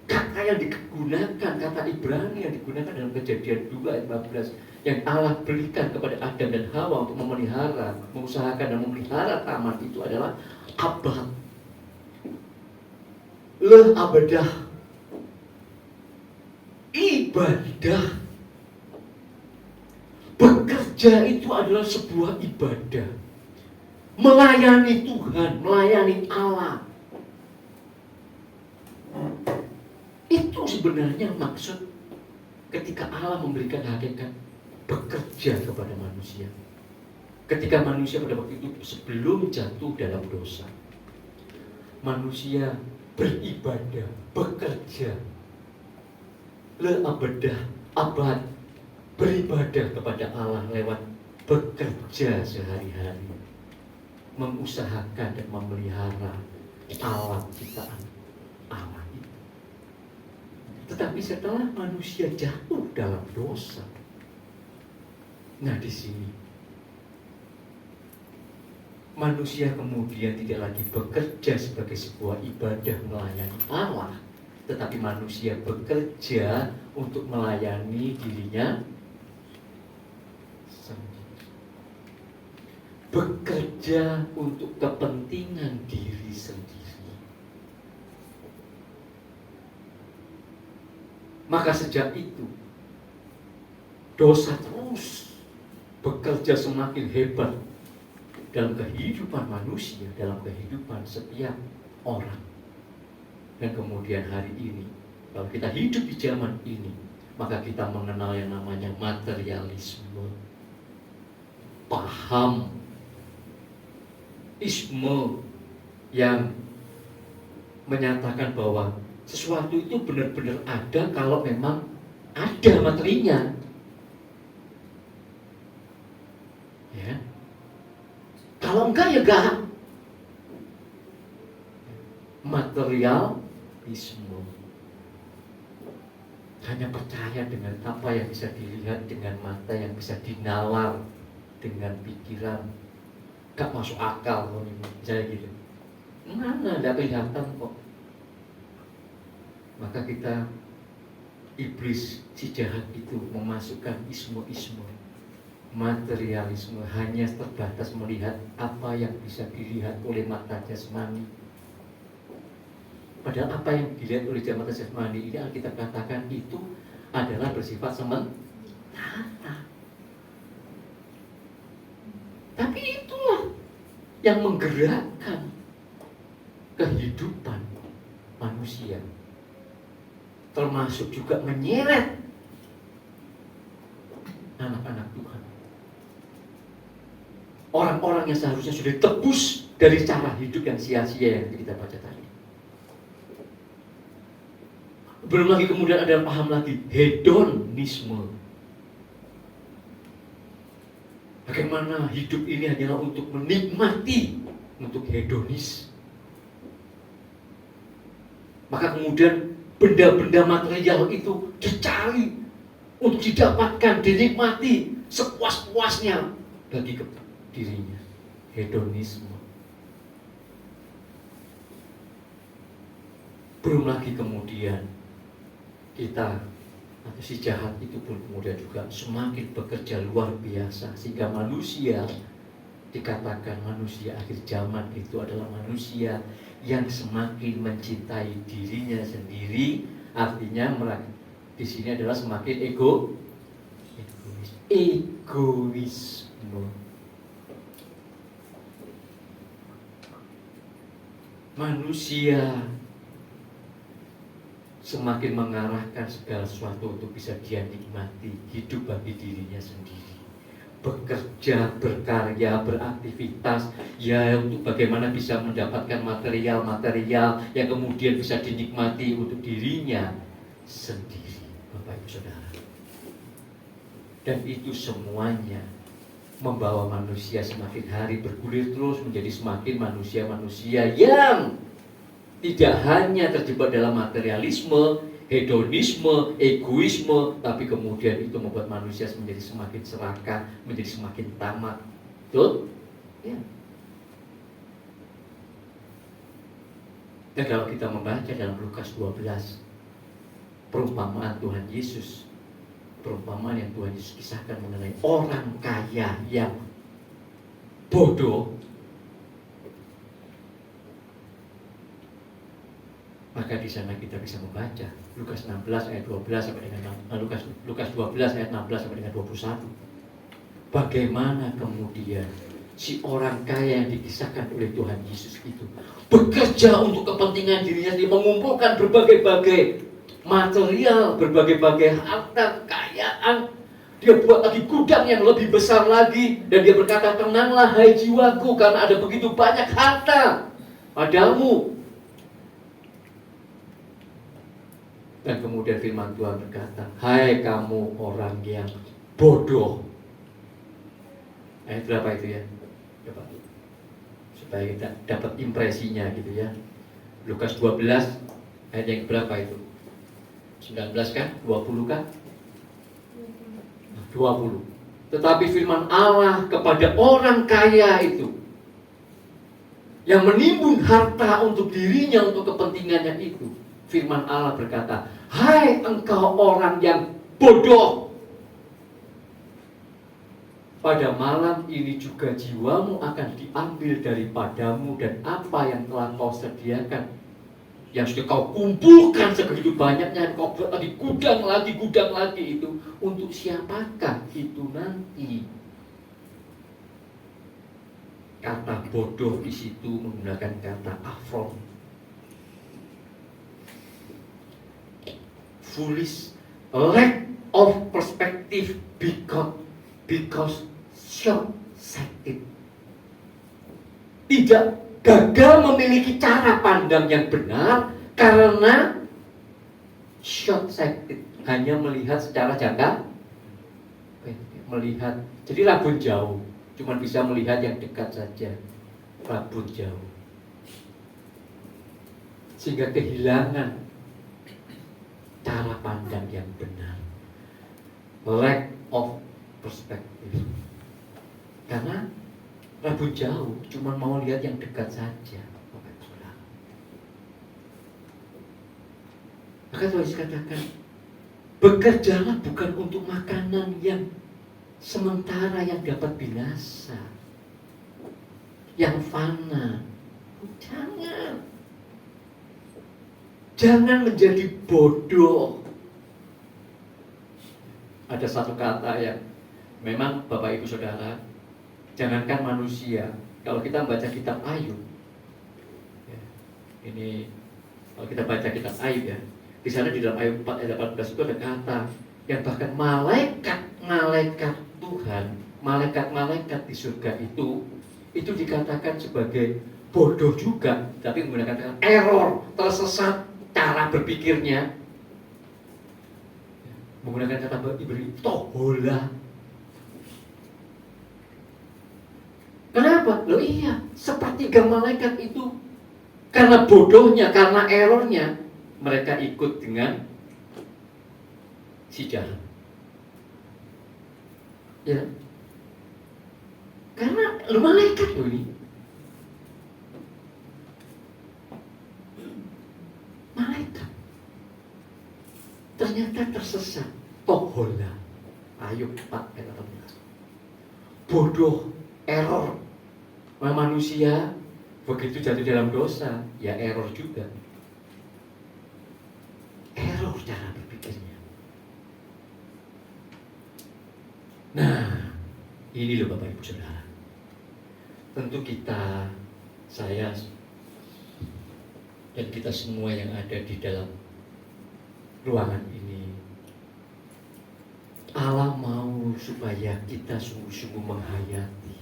Kata yang digunakan, kata Ibrani yang digunakan dalam Kejadian 2 ayat 15 yang Allah berikan kepada Adam dan Hawa untuk memelihara, mengusahakan dan memelihara taman itu adalah abad. Abadah. Ibadah. Bekerja itu adalah sebuah ibadah. Melayani Tuhan, melayani Allah. Itu sebenarnya maksud ketika Allah memberikan hakikat bekerja kepada manusia. Ketika manusia pada waktu itu sebelum jatuh dalam dosa, manusia beribadah, bekerja, abad, beribadah kepada Allah lewat bekerja sehari-hari, mengusahakan dan memelihara alat ciptaan Allah itu. Tetapi setelah manusia jatuh dalam dosa, nah di sini manusia kemudian tidak lagi bekerja sebagai sebuah ibadah melayani Allah, tetapi manusia bekerja untuk melayani dirinya sendiri. Bekerja untuk kepentingan diri sendiri. Maka sejak itu dosa terus bekerja semakin hebat dalam kehidupan manusia, dalam kehidupan setiap orang. Dan kemudian hari ini, kalau kita hidup di zaman ini, maka kita mengenal yang namanya materialisme. Paham isme yang menyatakan bahwa sesuatu itu benar-benar ada kalau memang ada materinya. Ya. Kalau enggak ya enggak. Materialisme. Hanya percaya dengan apa yang bisa dilihat dengan mata, yang bisa dinalar dengan pikiran. Gak masuk akal kalau ini, misalnya gitu. Mana ada kelihatan kok. Maka kita, iblis si jahat itu memasukkan isme-isme, materialisme, hanya terbatas melihat apa yang bisa dilihat oleh mata jasmani. Padahal apa yang dilihat oleh mata jasmani ini kita katakan itu adalah bersifat sementara. Tapi itulah yang menggerakkan kehidupan manusia, termasuk juga menyeret anak-anak Tuhan, orang-orang yang seharusnya sudah tebus dari cara hidup yang sia-sia yang kita baca tadi. Belum lagi kemudian ada paham lagi hedonisme. Bagaimana hidup ini hanyalah untuk menikmati, untuk hedonis. Maka kemudian benda-benda material itu dicari untuk didapatkan, dinikmati sepuas-puasnya bagi dirinya. Hedonisme. Belum lagi kemudian kita atau si jahat itu pun kemudian juga semakin bekerja luar biasa, sehingga manusia dikatakan manusia akhir zaman itu adalah manusia yang semakin mencintai dirinya sendiri. Artinya di sini adalah semakin egoisme. Manusia semakin mengarahkan segala sesuatu untuk bisa dia nikmati, hidup bagi dirinya sendiri. Bekerja, berkarya, beraktivitas, ya untuk bagaimana bisa mendapatkan material-material yang kemudian bisa dinikmati untuk dirinya sendiri, Bapak Ibu Saudara. Dan itu semuanya membawa manusia semakin hari bergulir terus menjadi semakin manusia-manusia yang tidak hanya terjebak dalam materialisme, hedonisme, egoisme, tapi kemudian itu membuat manusia menjadi semakin serakah, menjadi semakin tamak. Betul? Ya. Dan kalau kita membaca dalam Lukas 12, perumpamaan Tuhan Yesus, perumpamaan yang Tuhan Yesus kisahkan mengenai orang kaya yang bodoh, maka di sana kita bisa membaca Lukas 16 ayat 12 sampai dengan Lukas 12 ayat 16 sampai dengan 21. Bagaimana kemudian si orang kaya yang dikisahkan oleh Tuhan Yesus itu bekerja untuk kepentingan dirinya sendiri, mengumpulkan berbagai-bagai material, berbagai-bagai harta kekayaan. Dia buat lagi gudang yang lebih besar lagi, dan dia berkata, tenanglah hai jiwaku, karena ada begitu banyak harta padamu. Dan kemudian firman Tuhan berkata, hai kamu orang yang bodoh. Ayat berapa itu ya? Coba, supaya kita dapat impresinya gitu ya. Lukas 12 ayat yang berapa itu? 19 kan? 20 kan? 20. Tetapi firman Allah kepada orang kaya itu, yang menimbun harta untuk dirinya, untuk kepentingannya itu, firman Allah berkata, hai engkau orang yang bodoh, pada malam ini juga jiwamu akan diambil daripadamu, dan apa yang telah kau sediakan, yang sudah kau kumpulkan sebegitu banyaknya, kau buat lagi gudang lagi itu, untuk siapakah itu nanti? Kata bodoh di situ menggunakan kata afron. Foolish, lack of perspective, because short-sighted. Tidak, gagal memiliki cara pandang yang benar karena short-sighted, hanya melihat secara jangka melihat, jadi rabun jauh, cuma bisa melihat yang dekat saja, rabun jauh, sehingga kehilangan cara pandang yang benar. Lack of perspective, karena rabun jauh, cuma mau lihat yang dekat saja. Maka Tuhan Yesus katakan, bekerjalah bukan untuk makanan yang sementara, yang dapat binasa, yang fana. Jangan menjadi bodoh. Ada satu kata yang memang Bapak Ibu Saudara, jangankan manusia, kalau kita membaca kitab Ayub ya, ini kalau kita baca kitab Ayub ya, di sana di dalam Ayub 4 ayat 18 itu ada kata yang bahkan malaikat Tuhan, malaikat di surga itu dikatakan sebagai bodoh juga, tapi menggunakan kata error, tersesat cara berpikirnya, menggunakan kata Ibrani tohola. Kenapa? Loh iya, sepertiga malaikat itu karena bodohnya, karena errornya, mereka ikut dengan si jahat. Ya, karena lu malaikat loh ini, malaikat ternyata tersesat. Tohola, Ayub 4 ayat 18. Bodoh, error. Manusia begitu jatuh dalam dosa, ya error juga. Error cara berpikirnya. Nah, ini loh Bapak Ibu Saudara. Tentu kita, saya, dan kita semua yang ada di dalam ruangan ini, Allah mau supaya kita sungguh-sungguh menghayati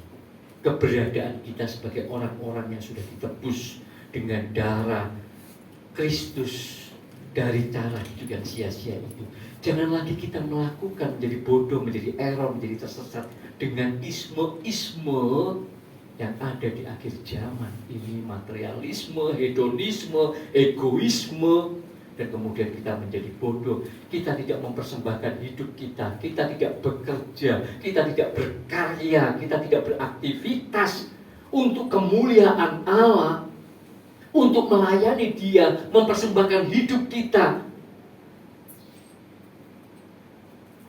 keberadaan kita sebagai orang-orang yang sudah ditebus dengan darah Kristus dari cara hidup yang sia-sia itu. Jangan lagi kita melakukan menjadi bodoh, menjadi error, menjadi tersesat dengan isme-isme yang ada di akhir zaman ini, materialisme, hedonisme, egoisme, dan kemudian kita menjadi bodoh. Kita tidak mempersembahkan hidup kita tidak bekerja, kita tidak berkarya, kita tidak beraktivitas untuk kemuliaan Allah, untuk melayani Dia, mempersembahkan hidup kita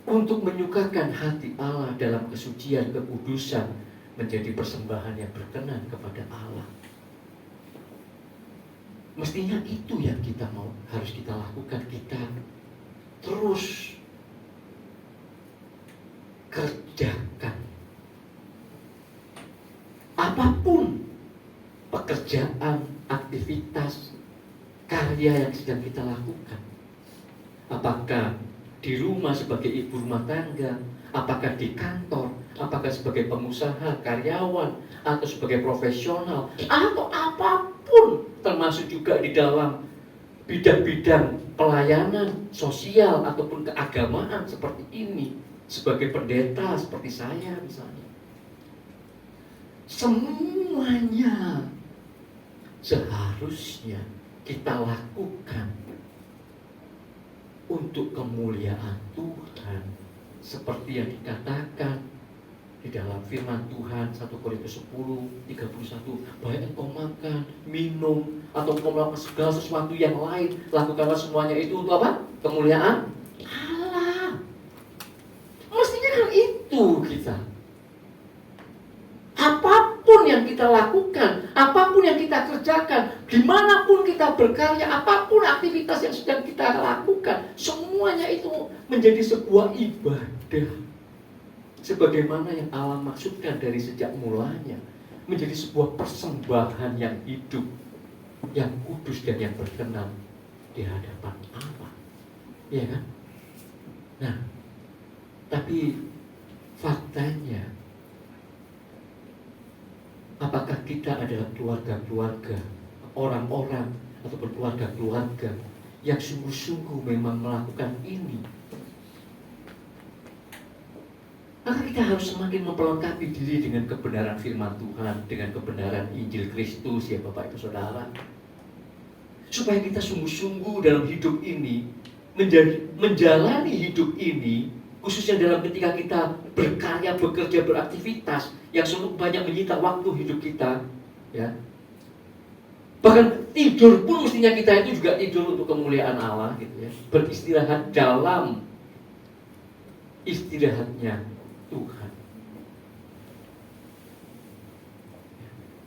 untuk menyukakan hati Allah dalam kesucian, kekudusan, menjadi persembahan yang berkenan kepada Allah. Mestinya itu yang kita harus kita lakukan. Kita terus kerjakan apapun pekerjaan, aktivitas, karya yang sedang kita lakukan. Apakah di rumah sebagai ibu rumah tangga, apakah di kantor, apakah sebagai pengusaha, karyawan, atau sebagai profesional, atau apapun, termasuk juga di dalam bidang-bidang pelayanan sosial ataupun keagamaan seperti ini, sebagai pendeta seperti saya misalnya. Semuanya seharusnya kita lakukan untuk kemuliaan Tuhan, seperti yang dikatakan di dalam firman Tuhan 1 Korintus 10:31, baik engkau makan, minum, atau engkau melakukan segala sesuatu yang lain, lakukanlah semuanya itu untuk apa? Kemuliaan Allah. Mestinya kan itu kita. Apapun yang kita lakukan, apapun yang kita kerjakan, dimanapun kita berkarya, apapun aktivitas yang sedang kita lakukan, semuanya itu menjadi sebuah ibadah, sebagaimana yang Allah maksudkan dari sejak mulanya, menjadi sebuah persembahan yang hidup, yang kudus dan yang berkenan di hadapan Allah. Iya kan? Nah, tapi faktanya, apakah kita adalah keluarga-keluarga, orang-orang ataupun keluarga-keluarga yang sungguh-sungguh memang melakukan ini? Maka kita harus semakin memperlengkapi diri dengan kebenaran firman Tuhan, dengan kebenaran Injil Kristus, ya Bapak Ibu Saudara, supaya kita sungguh-sungguh dalam hidup ini, menjalani hidup ini, khususnya dalam ketika kita berkarya, bekerja, beraktivitas yang selalu banyak menyita waktu hidup kita, ya. Bahkan tidur pun mestinya kita itu juga tidur untuk kemuliaan Allah, gitu ya. Beristirahat dalam istirahatnya Tuhan,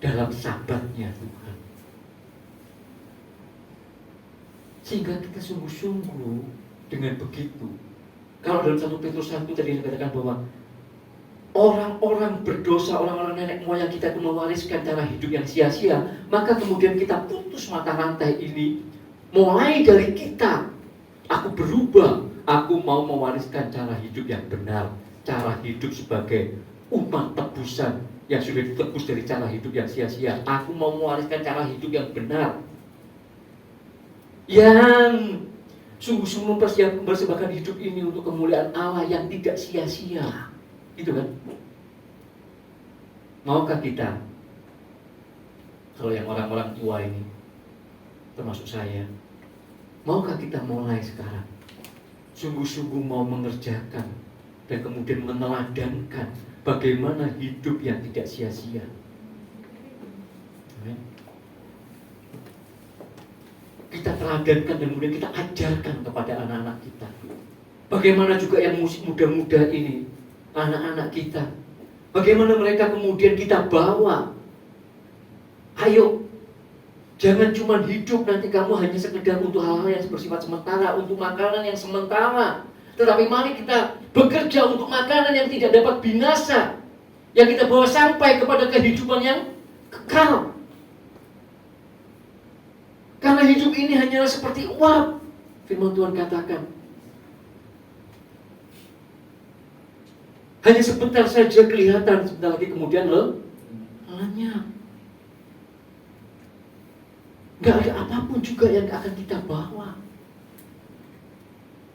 dalam sabatnya Tuhan, sehingga kita sungguh-sungguh dengan begitu. Kalau dalam 1 Petrus 1 tadi dikatakan bahwa orang-orang berdosa, orang-orang nenek moyang kita itu mewariskan cara hidup yang sia-sia, maka kemudian kita putus mata rantai ini. Mulai dari kita, aku berubah, aku mau mewariskan cara hidup yang benar, cara hidup sebagai umat tebusan yang sudah ditebus dari cara hidup yang sia-sia. Aku mau mewariskan cara hidup yang benar, yang sungguh-sungguh mempersembahkan hidup ini untuk kemuliaan Allah yang tidak sia-sia. Gitu kan? Maukah kita, kalau yang orang-orang tua ini, termasuk saya, maukah kita mulai sekarang sungguh-sungguh mau mengerjakan dan kemudian meneladankan bagaimana hidup yang tidak sia-sia? Amin. Kita teladankan dan kemudian kita ajarkan kepada anak-anak kita. Bagaimana juga yang muda-muda ini, anak-anak kita, bagaimana mereka kemudian kita bawa. Ayo, jangan cuma hidup nanti kamu hanya sekedar untuk hal-hal yang bersifat sementara, untuk makanan yang sementara. Tetapi mari kita bekerja untuk makanan yang tidak dapat binasa, yang kita bawa sampai kepada kehidupan yang kekal. Karena hidup ini hanyalah seperti uap, firman Tuhan katakan. Hanya sebentar saja kelihatan, sebentar lagi kemudian lenyap. Gak ada apapun juga yang akan kita bawa,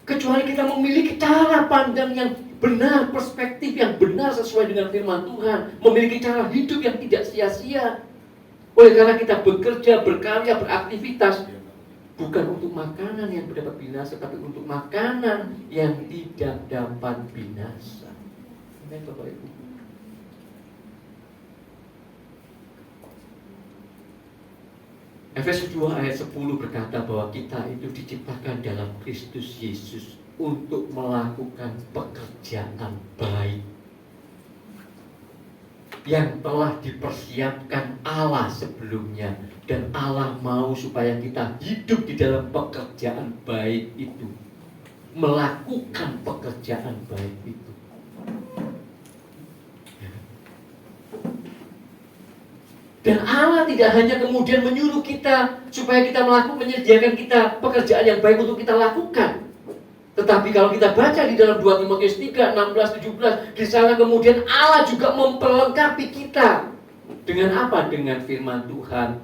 kecuali kita memiliki cara pandang yang benar, perspektif yang benar sesuai dengan firman Tuhan, memiliki cara hidup yang tidak sia-sia. Oleh karena kita bekerja, berkarya, beraktivitas, Bukan untuk makanan yang dapat binasa, tapi untuk makanan yang tidak dapat binasa. Amin, Bapak Ibu. Efesus 2 ayat 10 berkata bahwa kita itu diciptakan dalam Kristus Yesus untuk melakukan pekerjaan baik yang telah dipersiapkan Allah sebelumnya, dan Allah mau supaya kita hidup di dalam pekerjaan baik itu, melakukan pekerjaan baik itu. Dan Allah tidak hanya kemudian menyuruh kita supaya kita menyediakan kita pekerjaan yang baik untuk kita lakukan. Tetapi kalau kita baca di dalam 2 Timotius 3, 16, 17, di sana kemudian Allah juga memperlengkapi kita. Dengan apa? Dengan firman Tuhan,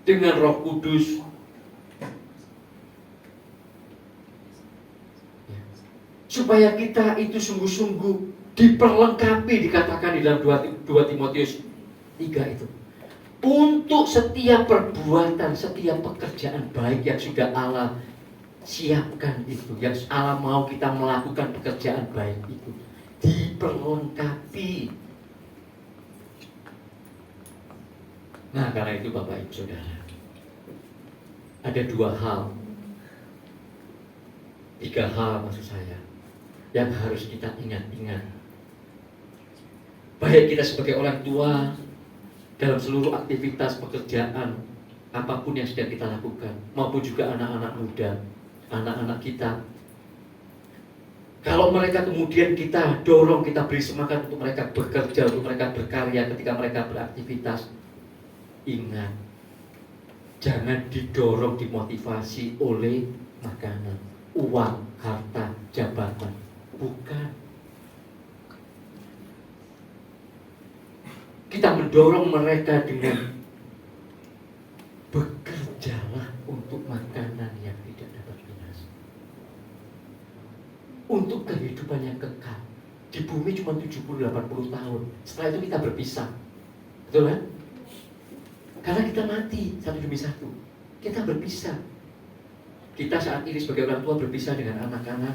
dengan Roh Kudus. Supaya kita itu sungguh-sungguh diperlengkapi, dikatakan di dalam 2 Timotius 3 itu. Untuk setiap perbuatan, setiap pekerjaan baik yang sudah Allah siapkan itu, yang Allah mau kita melakukan pekerjaan baik itu, diperlengkapi. Nah, karena itu Bapak Ibu Saudara, ada 2 hal, 3 hal maksud saya, yang harus kita ingat-ingat. Baik kita sebagai orang tua dalam seluruh aktivitas pekerjaan apapun yang sedang kita lakukan, maupun juga anak-anak muda, anak-anak kita. Kalau mereka kemudian kita dorong, kita beri semangat untuk mereka bekerja, untuk mereka berkarya ketika mereka beraktivitas, ingat, jangan didorong, dimotivasi oleh makanan, uang, harta, jabatan. Bukan. Kita mendorong mereka dengan bekerjalah untuk makanan yang tidak dapat binasa, untuk kehidupan yang kekal. Di bumi cuma 70-80 tahun. Setelah itu kita berpisah. Betul kan? Karena kita mati 1 demi 1. Kita berpisah. Kita saat ini sebagai orang tua berpisah dengan anak-anak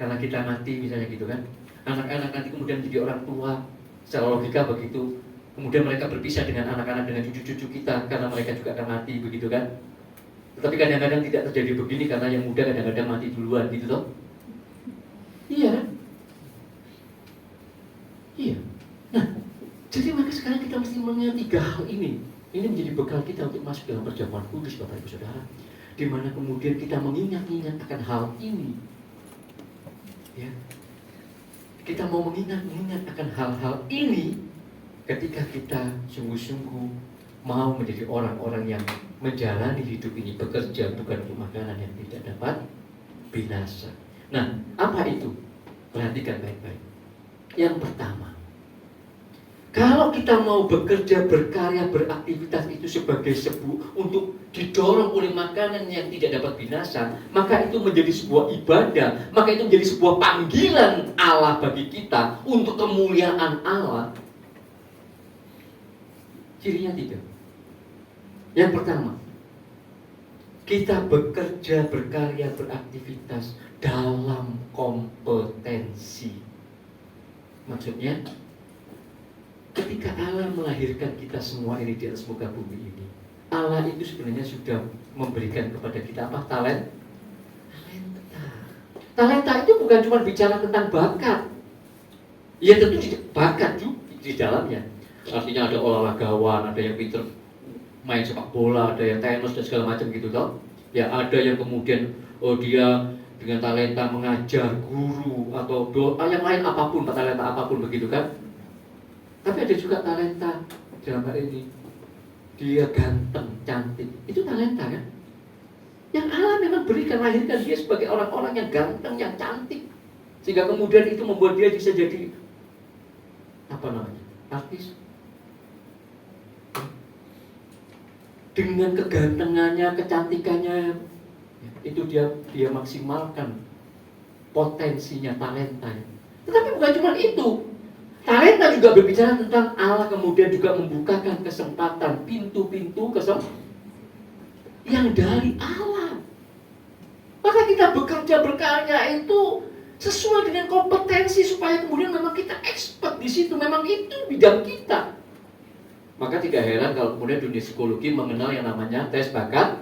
karena kita mati misalnya gitu kan. Anak-anak nanti kemudian menjadi orang tua. Secara logika begitu. Kemudian mereka berpisah dengan anak-anak, dengan cucu-cucu kita, karena mereka juga akan mati, begitu kan? Tetapi kadang-kadang tidak terjadi begini karena yang muda kadang-kadang mati duluan, gitu toh? Iya. Iya. Nah, jadi maka sekarang kita mesti mengingat 3 hal ini. Ini menjadi bekal kita untuk masuk dalam perjamuan kudus, Bapak Ibu Saudara, di mana kemudian kita mengingat-ingat akan hal ini. Ya. Kita mau mengingat akan hal-hal ini ketika kita sungguh-sungguh mau menjadi orang-orang yang menjalani hidup ini, bekerja bukan untuk makanan yang tidak dapat binasa. Nah, apa itu? Perhatikan baik-baik. Yang pertama, kalau kita mau bekerja, berkarya, beraktivitas itu sebagai untuk didorong oleh makanan yang tidak dapat binasa, maka itu menjadi sebuah ibadah, maka itu menjadi sebuah panggilan Allah bagi kita untuk kemuliaan Allah. Cirinya 3. Yang pertama, kita bekerja, berkarya, beraktivitas dalam kompetensi. Maksudnya, ketika Allah melahirkan kita semua ini di atas muka bumi ini, Allah itu sebenarnya sudah memberikan kepada kita apa? Talenta. Talenta itu bukan cuma bicara tentang bakat. Ya tentu bakat juga di dalamnya. Artinya ada olahragawan, ada yang pintar main sepak bola, ada yang tenis dan segala macam gitu toh. Ya ada yang kemudian dia dengan talenta mengajar, guru atau doa yang lain apapun, talenta apapun begitu kan. Tapi ada juga talenta dalam hal ini dia ganteng, cantik. Itu talenta kan? Yang Allah memang berikan, lahirkan dia sebagai orang-orang yang ganteng, yang cantik. Sehingga kemudian itu membuat dia bisa jadi apa namanya? Artis. Dengan kegantengannya, kecantikannya, itu dia maksimalkan potensinya, talentanya. Tetapi bukan cuma itu. Talenta juga berbicara tentang Allah kemudian juga membukakan kesempatan, pintu-pintu yang dari Allah. Maka kita bekerja berkarya itu sesuai dengan kompetensi supaya kemudian memang kita expert di situ, memang itu bidang kita. Maka tidak heran kalau kemudian dunia psikologi mengenal yang namanya tes bakat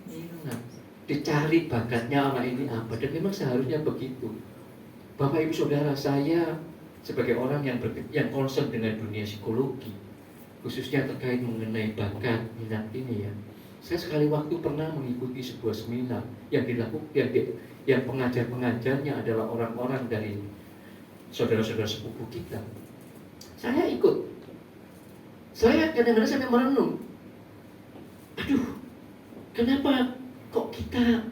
minat. Dicari bakatnya anak ini apa, dan memang seharusnya begitu. Bapak Ibu Saudara, saya sebagai orang yang concern dengan dunia psikologi, khususnya terkait mengenai bakat minat ini ya. Saya sekali waktu pernah mengikuti sebuah seminar yang yang pengajar-pengajarnya adalah orang-orang dari saudara-saudara sepupu kita. Saya ikut. Saya kadang-kadang sampai merenung. Aduh, kenapa kok kita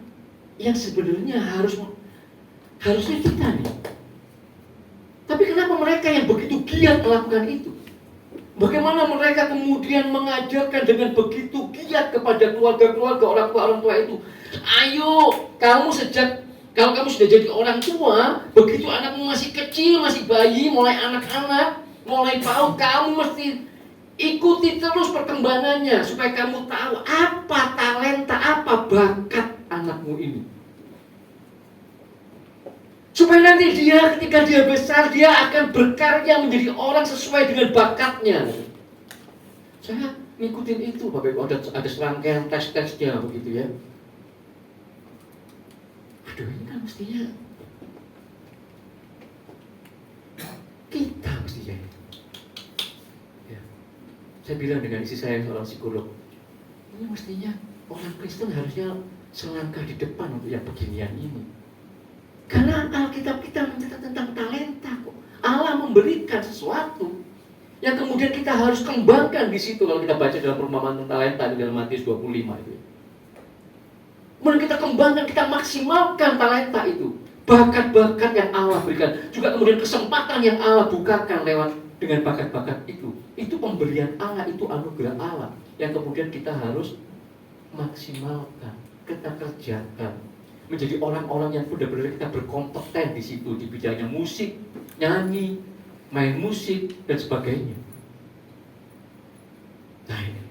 yang sebenarnya harusnya kita nih. Tapi kenapa mereka yang begitu giat melakukan itu? Bagaimana mereka kemudian mengajarkan dengan begitu giat kepada keluarga-keluarga, orang tua itu. Ayo, kalau kamu sudah jadi orang tua, begitu anakmu masih kecil, masih bayi, mulai anak-anak, mulai PAUD, kamu mesti ikuti terus perkembangannya supaya kamu tahu apa talenta, apa bakat anakmu ini. Supaya nanti ketika dia besar, dia akan berkarya menjadi orang sesuai dengan bakatnya. Saya ngikutin itu, Bapak Ibu, ada serangkaian tes-tesnya begitu ya. Aduh, ini kan mestinya kita mestinya. Ya. Saya bilang dengan istri saya seorang psikolog, ini mestinya orang Kristen harusnya selangkah di depan untuk yang beginian ini. Karena Alkitab kita mencatat tentang talenta kok. Allah memberikan sesuatu yang kemudian kita harus kembangkan di situ. Kalau kita baca dalam perumpamaan tentang talenta di dalam Matius 25 itu. Kemudian kita kembangkan, kita maksimalkan talenta itu. Bakat-bakat yang Allah berikan. Juga kemudian kesempatan yang Allah bukakan lewat dengan bakat-bakat itu. Itu pemberian Allah, itu anugerah Allah. Yang kemudian kita harus maksimalkan, kita kerjakan. Menjadi orang-orang yang benar-benar kita berkompeten di situ, di bidangnya musik, nyanyi, main musik, dan sebagainya. Nah ini.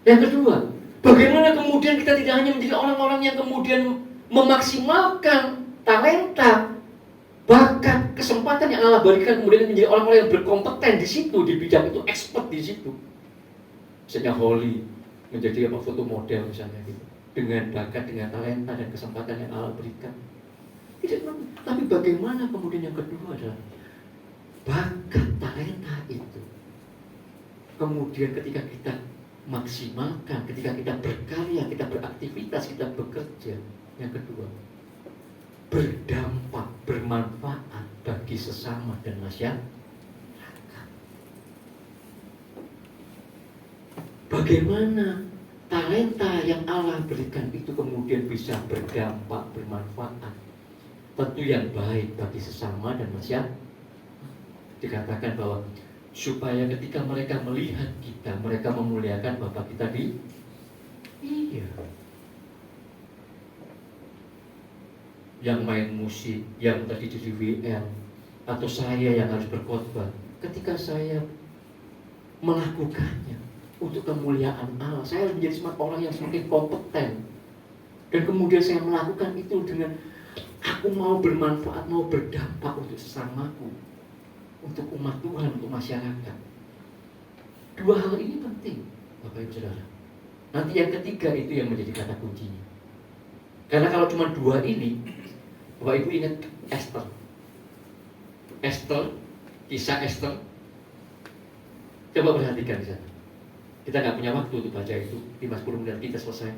Yang kedua, bagaimana kemudian kita tidak hanya menjadi orang-orang yang kemudian memaksimalkan talenta, bakat, kesempatan yang Allah berikan, kemudian menjadi orang-orang yang berkompeten di situ, di bidang itu, expert di situ. Misalnya Holly menjadi foto model misalnya gitu. Dengan bakat, dengan talenta dan kesempatan yang Allah berikan. Tapi bagaimana kemudian yang kedua adalah bakat talenta itu. Kemudian ketika kita maksimalkan, ketika kita berkarya, kita beraktivitas, kita bekerja. Yang kedua, berdampak, bermanfaat bagi sesama dan masyarakat. Bagaimana talenta yang Allah berikan itu kemudian bisa berdampak, bermanfaat. Tentu yang baik bagi sesama dan masyarakat. Dikatakan bahwa supaya ketika mereka melihat kita, mereka memuliakan Bapa kita di iya. Yang main musik, yang tadi jadi WL, atau saya yang harus berkhotbah, ketika saya melakukannya untuk kemuliaan Allah, saya menjadi semakin orang yang semakin kompeten. Dan kemudian saya melakukan itu dengan aku mau bermanfaat, mau berdampak untuk sesamaku, untuk umat Tuhan, untuk masyarakat. Dua hal ini penting, Bapak Ibu Saudara. Nanti yang ketiga itu yang menjadi kata kuncinya. Karena kalau cuma dua ini, Bapak Ibu ingat Esther. Esther, kisah Esther. Coba perhatikan di sana. Kita nggak punya waktu untuk baca itu, 5-10 menit kita selesai.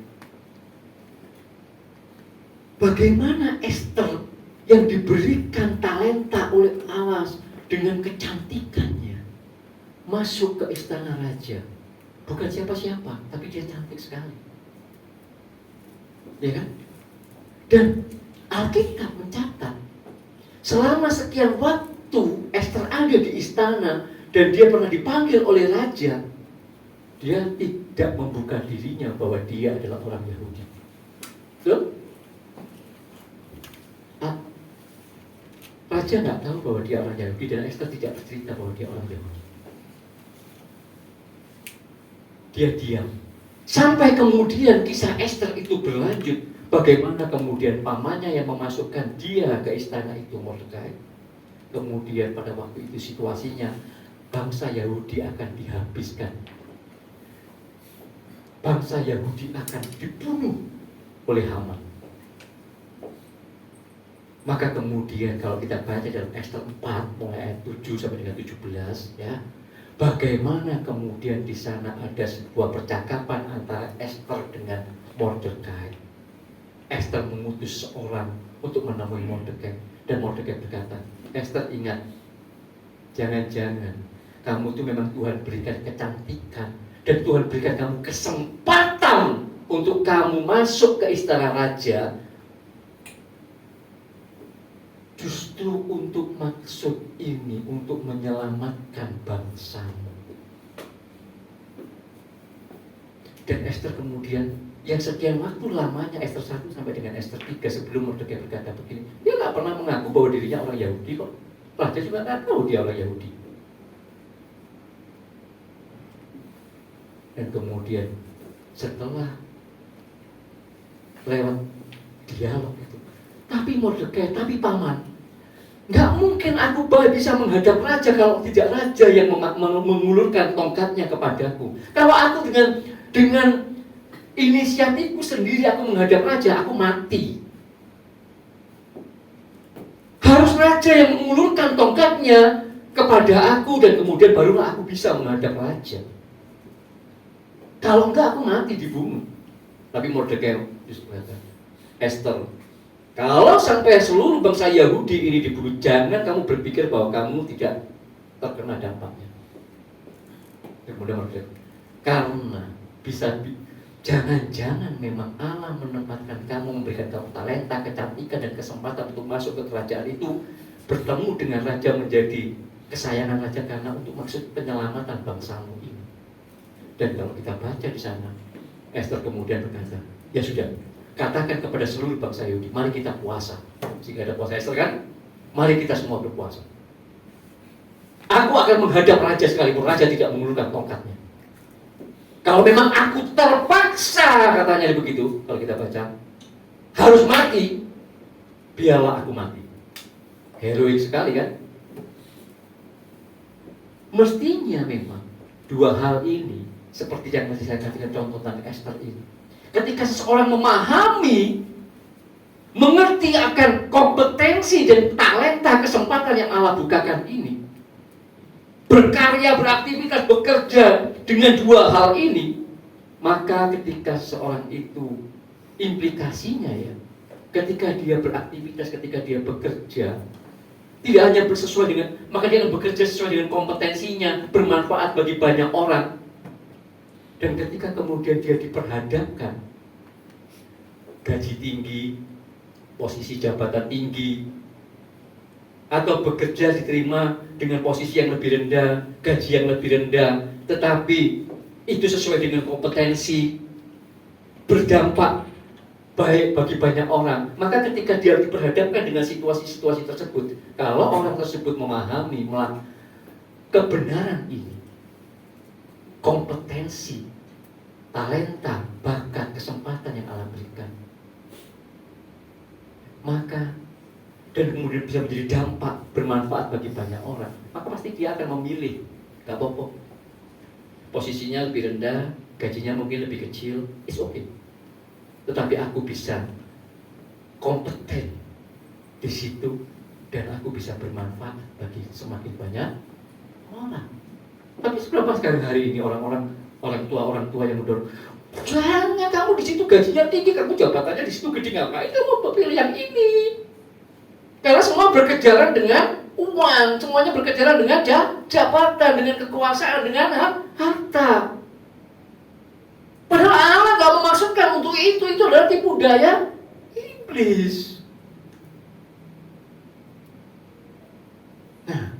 Bagaimana Esther yang diberikan talenta oleh Allah dengan kecantikannya masuk ke istana raja. Bukan siapa-siapa, tapi dia cantik sekali. Ya kan? Dan Alkitab mencatat selama sekian waktu Esther ada di istana dan dia pernah dipanggil oleh raja, dia tidak membuka dirinya bahwa dia adalah orang Yahudi. Betul? Raja nggak tahu bahwa dia orang Yahudi dan Esther tidak bercerita bahwa dia orang Yahudi. Dia diam. Sampai kemudian kisah Ester itu berlanjut. Bagaimana kemudian pamannya yang memasukkan dia ke istana itu, Mordekai. Kemudian pada waktu itu situasinya bangsa Yahudi akan dihabiskan. Bangsa Yahudi akan dibunuh oleh Haman. Maka kemudian kalau kita baca dalam Ester 4 mulai ayat 7 sampai dengan 17 ya, bagaimana kemudian di sana ada sebuah percakapan antara Ester dengan Mordekai. Ester mengutus seorang untuk menemui Mordekai dan Mordekai berkata, Ester ingat, jangan-jangan kamu itu memang Tuhan berikan kecantikan dan Tuhan berikan kamu kesempatan untuk kamu masuk ke istana raja justru untuk maksud ini, untuk menyelamatkan bangsamu. Dan Ester kemudian yang sekian waktu lamanya, Ester 1 sampai dengan Ester 3 sebelum Mordekai berkata begini, dia nggak pernah mengaku bahwa dirinya orang Yahudi kok. Raja juga nggak tahu dia orang Yahudi. Dan kemudian setelah lewat dialog itu, tapi Mordekai, tapi paman, nggak mungkin aku bisa menghadap raja kalau tidak raja yang mengulurkan tongkatnya kepadaku. Kalau aku dengan inisiatifku sendiri aku menghadap raja, aku mati. Harus raja yang mengulurkan tongkatnya kepada aku dan kemudian barulah aku bisa menghadap raja. Kalau enggak aku mati dibunuh. Tapi Mordekai justru berkata, Ester, kalau sampai seluruh bangsa Yahudi ini dibunuh, jangan kamu berpikir bahwa kamu tidak terkena dampaknya. Kemudian Mordekai, karena jangan-jangan memang Allah menempatkan kamu, memberikan kamu talenta, kecantikan dan kesempatan untuk masuk ke kerajaan itu, bertemu dengan raja, menjadi kesayangan raja karena untuk maksud penyelamatan bangsamu ini. Dan kalau kita baca di sana, Ester kemudian berkata, ya sudah, katakan kepada seluruh bangsa Yahudi, mari kita puasa. Jika ada puasa Ester kan, mari kita semua berpuasa. Aku akan menghadap raja sekalipun raja tidak mengulurkan tongkatnya. Kalau memang aku terpaksa, katanya begitu, kalau kita baca, harus mati, biarlah aku mati. Heroik sekali kan? Mestinya memang dua hal ini, seperti yang masih saya katakan contoh tentang Ester ini. Ketika seseorang memahami, mengerti akan kompetensi dan talenta, kesempatan yang Allah bukakan ini, berkarya, beraktivitas, bekerja dengan dua hal ini, maka ketika seorang itu implikasinya ya, ketika dia beraktivitas, ketika dia bekerja, tidak hanya sesuai dengan, maka dia akan bekerja sesuai dengan kompetensinya, bermanfaat bagi banyak orang. Dan ketika kemudian dia diperhadapkan gaji tinggi, posisi jabatan tinggi, atau bekerja diterima dengan posisi yang lebih rendah, gaji yang lebih rendah, tetapi itu sesuai dengan kompetensi, berdampak baik bagi banyak orang, maka ketika dia diperhadapkan dengan situasi-situasi tersebut, kalau orang tersebut memahami kebenaran ini, kompetensi, talenta, bakat, kesempatan yang Allah berikan, maka dan kemudian bisa menjadi dampak, bermanfaat bagi banyak orang, maka pasti dia akan memilih, gak apa-apa, posisinya lebih rendah, gajinya mungkin lebih kecil, it's okay, tetapi aku bisa kompeten di situ dan aku bisa bermanfaat bagi semakin banyak orang. Tapi seberapa sekarang hari ini orang tua yang mendorong, jangan kamu di situ gajinya tinggi, kamu jabatannya di situ gede, ngapain kamu pilih yang ini? Karena semua berkejaran dengan uang, semuanya berkejaran dengan jabatan, dengan kekuasaan, dengan harta. Padahal Allah gak memaksudkan untuk itu adalah tipu daya iblis. Nah,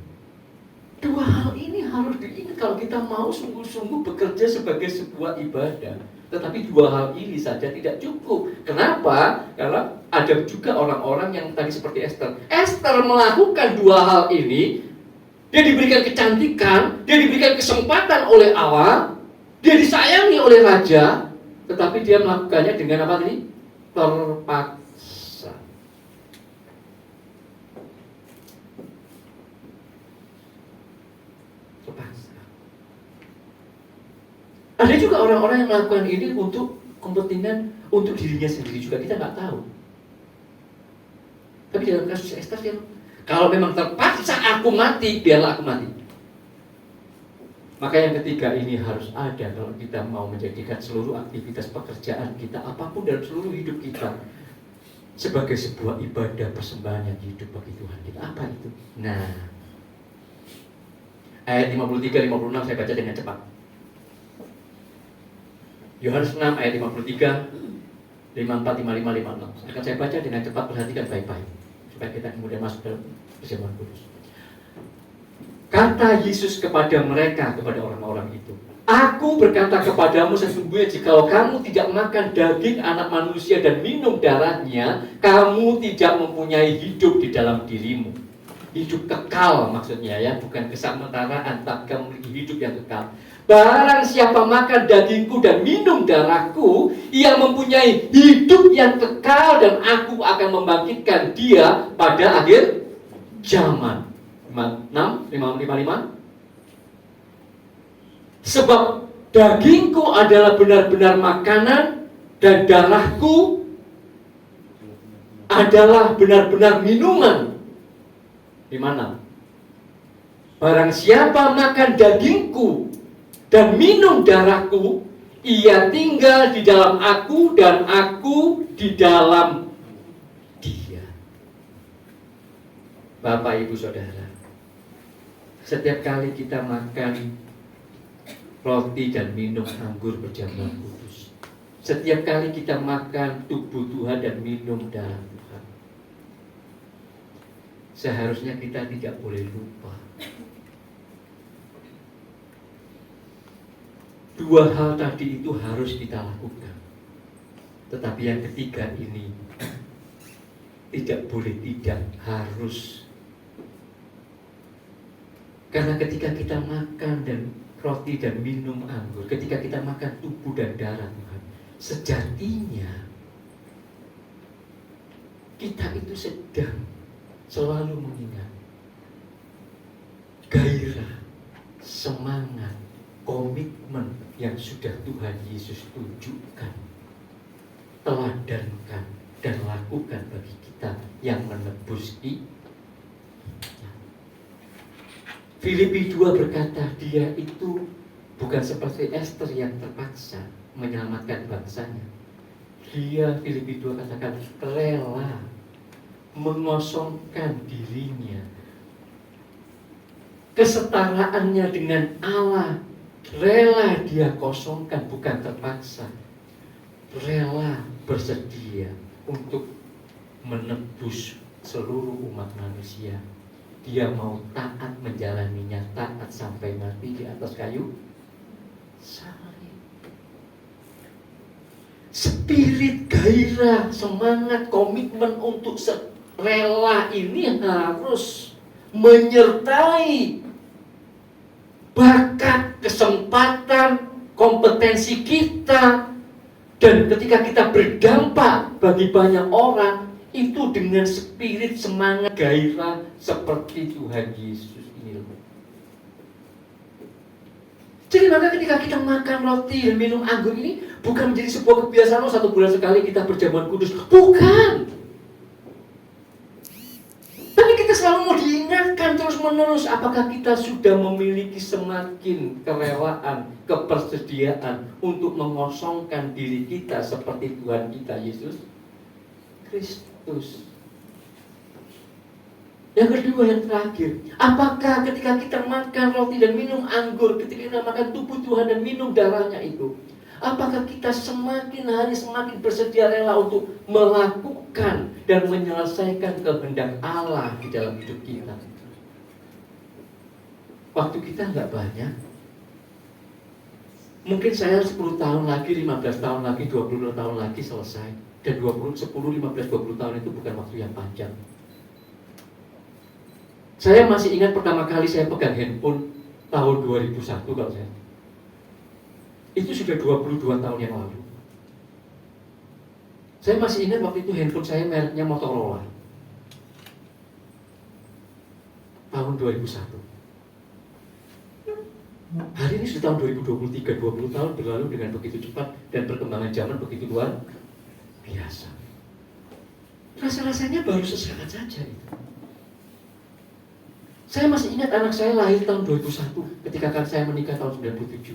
dua hal ini harus diingat kalau kita mau sungguh-sungguh bekerja sebagai sebuah ibadah. Tetapi dua hal ini saja tidak cukup. Kenapa? Karena ada juga orang-orang yang tadi seperti Ester. Ester melakukan dua hal ini. Dia diberikan kecantikan, dia diberikan kesempatan oleh Allah, dia disayangi oleh raja, Tetapi dia melakukannya dengan apa tadi? Terpaksa. Terpaksa. Ada juga orang-orang yang melakukan ini untuk kepentingan untuk dirinya sendiri juga, kita nggak tahu. Tapi dalam kasus Esther, dia, kalau memang terpaksa aku mati, biarlah aku mati. Maka yang ketiga ini harus ada kalau kita mau menjadikan seluruh aktivitas pekerjaan kita, apapun dalam seluruh hidup kita, sebagai sebuah ibadah persembahan yang hidup bagi Tuhan kita. Apa itu? Nah, ayat 53-56 saya baca dengan cepat. Yohanes 6 ayat 53, 54, 55, 56. Akan saya baca dengan cepat, perhatikan baik-baik supaya kita kemudian masuk dalam perjamuan kudus. Kata Yesus kepada mereka, kepada orang-orang itu, Aku berkata kepadamu sesungguhnya, jikalau kamu tidak makan daging anak manusia dan minum darahnya, kamu tidak mempunyai hidup di dalam dirimu. Hidup kekal maksudnya ya, bukan kesementaraan, tapi kamu memiliki hidup yang kekal. Barang siapa makan dagingku dan minum darahku, ia mempunyai hidup yang kekal, dan aku akan membangkitkan dia pada akhir zaman. 56, 55. Sebab dagingku adalah benar-benar makanan, dan darahku adalah benar-benar minuman. Di mana? Barang siapa makan dagingku dan minum darahku, ia tinggal di dalam aku dan aku di dalam dia. Bapak, Ibu, Saudara, setiap kali kita makan roti dan minum anggur berjamuan kudus, setiap kali kita makan tubuh Tuhan dan minum darah Tuhan, seharusnya kita tidak boleh lupa dua hal tadi itu harus kita lakukan. Tetapi yang ketiga ini tidak boleh, tidak, harus. Karena ketika kita makan dan roti dan minum anggur, ketika kita makan tubuh dan darah Tuhan, sejatinya kita itu sedang selalu mengingat gairah, semangat, komitmen yang sudah Tuhan Yesus tunjukkan, teladankan, dan lakukan bagi kita yang menebus kita. Filipi 2 berkata, dia itu bukan seperti Esther yang terpaksa menyelamatkan bangsanya. Dia, Filipi 2 katakan, rela mengosongkan dirinya, kesetaraannya dengan Allah, rela dia kosongkan, bukan terpaksa. Rela bersedia untuk menebus seluruh umat manusia. Dia mau taat menjalaninya, taat sampai mati di atas kayu salib. Spirit, gairah, semangat, komitmen untuk rela ini harus menyertai bakat, kesempatan, kompetensi kita. Dan ketika kita berdampak bagi banyak orang, itu dengan spirit, semangat, gairah seperti Tuhan Yesus ini. Jadi maka ketika kita makan roti dan minum anggur ini bukan menjadi sebuah kebiasaan, 1 bulan sekali kita berjamuan kudus. Bukan. Tapi kita selalu mau diingatkan terus menerus, apakah kita sudah memiliki semakin kerelaan, kepersediaan untuk mengosongkan diri kita seperti Tuhan kita Yesus Kristus. Yang kedua, yang terakhir, apakah ketika kita makan roti dan minum anggur, ketika kita makan tubuh Tuhan dan minum darahnya itu, apakah kita semakin hari semakin bersedia rela untuk melakukan dan menyelesaikan kehendak Allah di dalam hidup kita? Waktu kita nggak banyak. Mungkin saya 10 tahun lagi, 15 tahun lagi, 20 tahun lagi selesai. Dan 10, 15, 20 tahun itu bukan waktu yang panjang. Saya masih ingat pertama kali saya pegang handphone tahun 2001 kalau saya. Itu sudah 22 tahun yang lalu. Saya masih ingat waktu itu handphone saya mereknya Motorola. Tahun 2001. Hari ini sudah tahun 2023, 20 tahun berlalu dengan begitu cepat dan perkembangan zaman begitu luar biasa. Rasa-rasanya baru sesaat saja itu. Saya masih ingat anak saya lahir tahun 2001 ketika kan saya menikah tahun 97.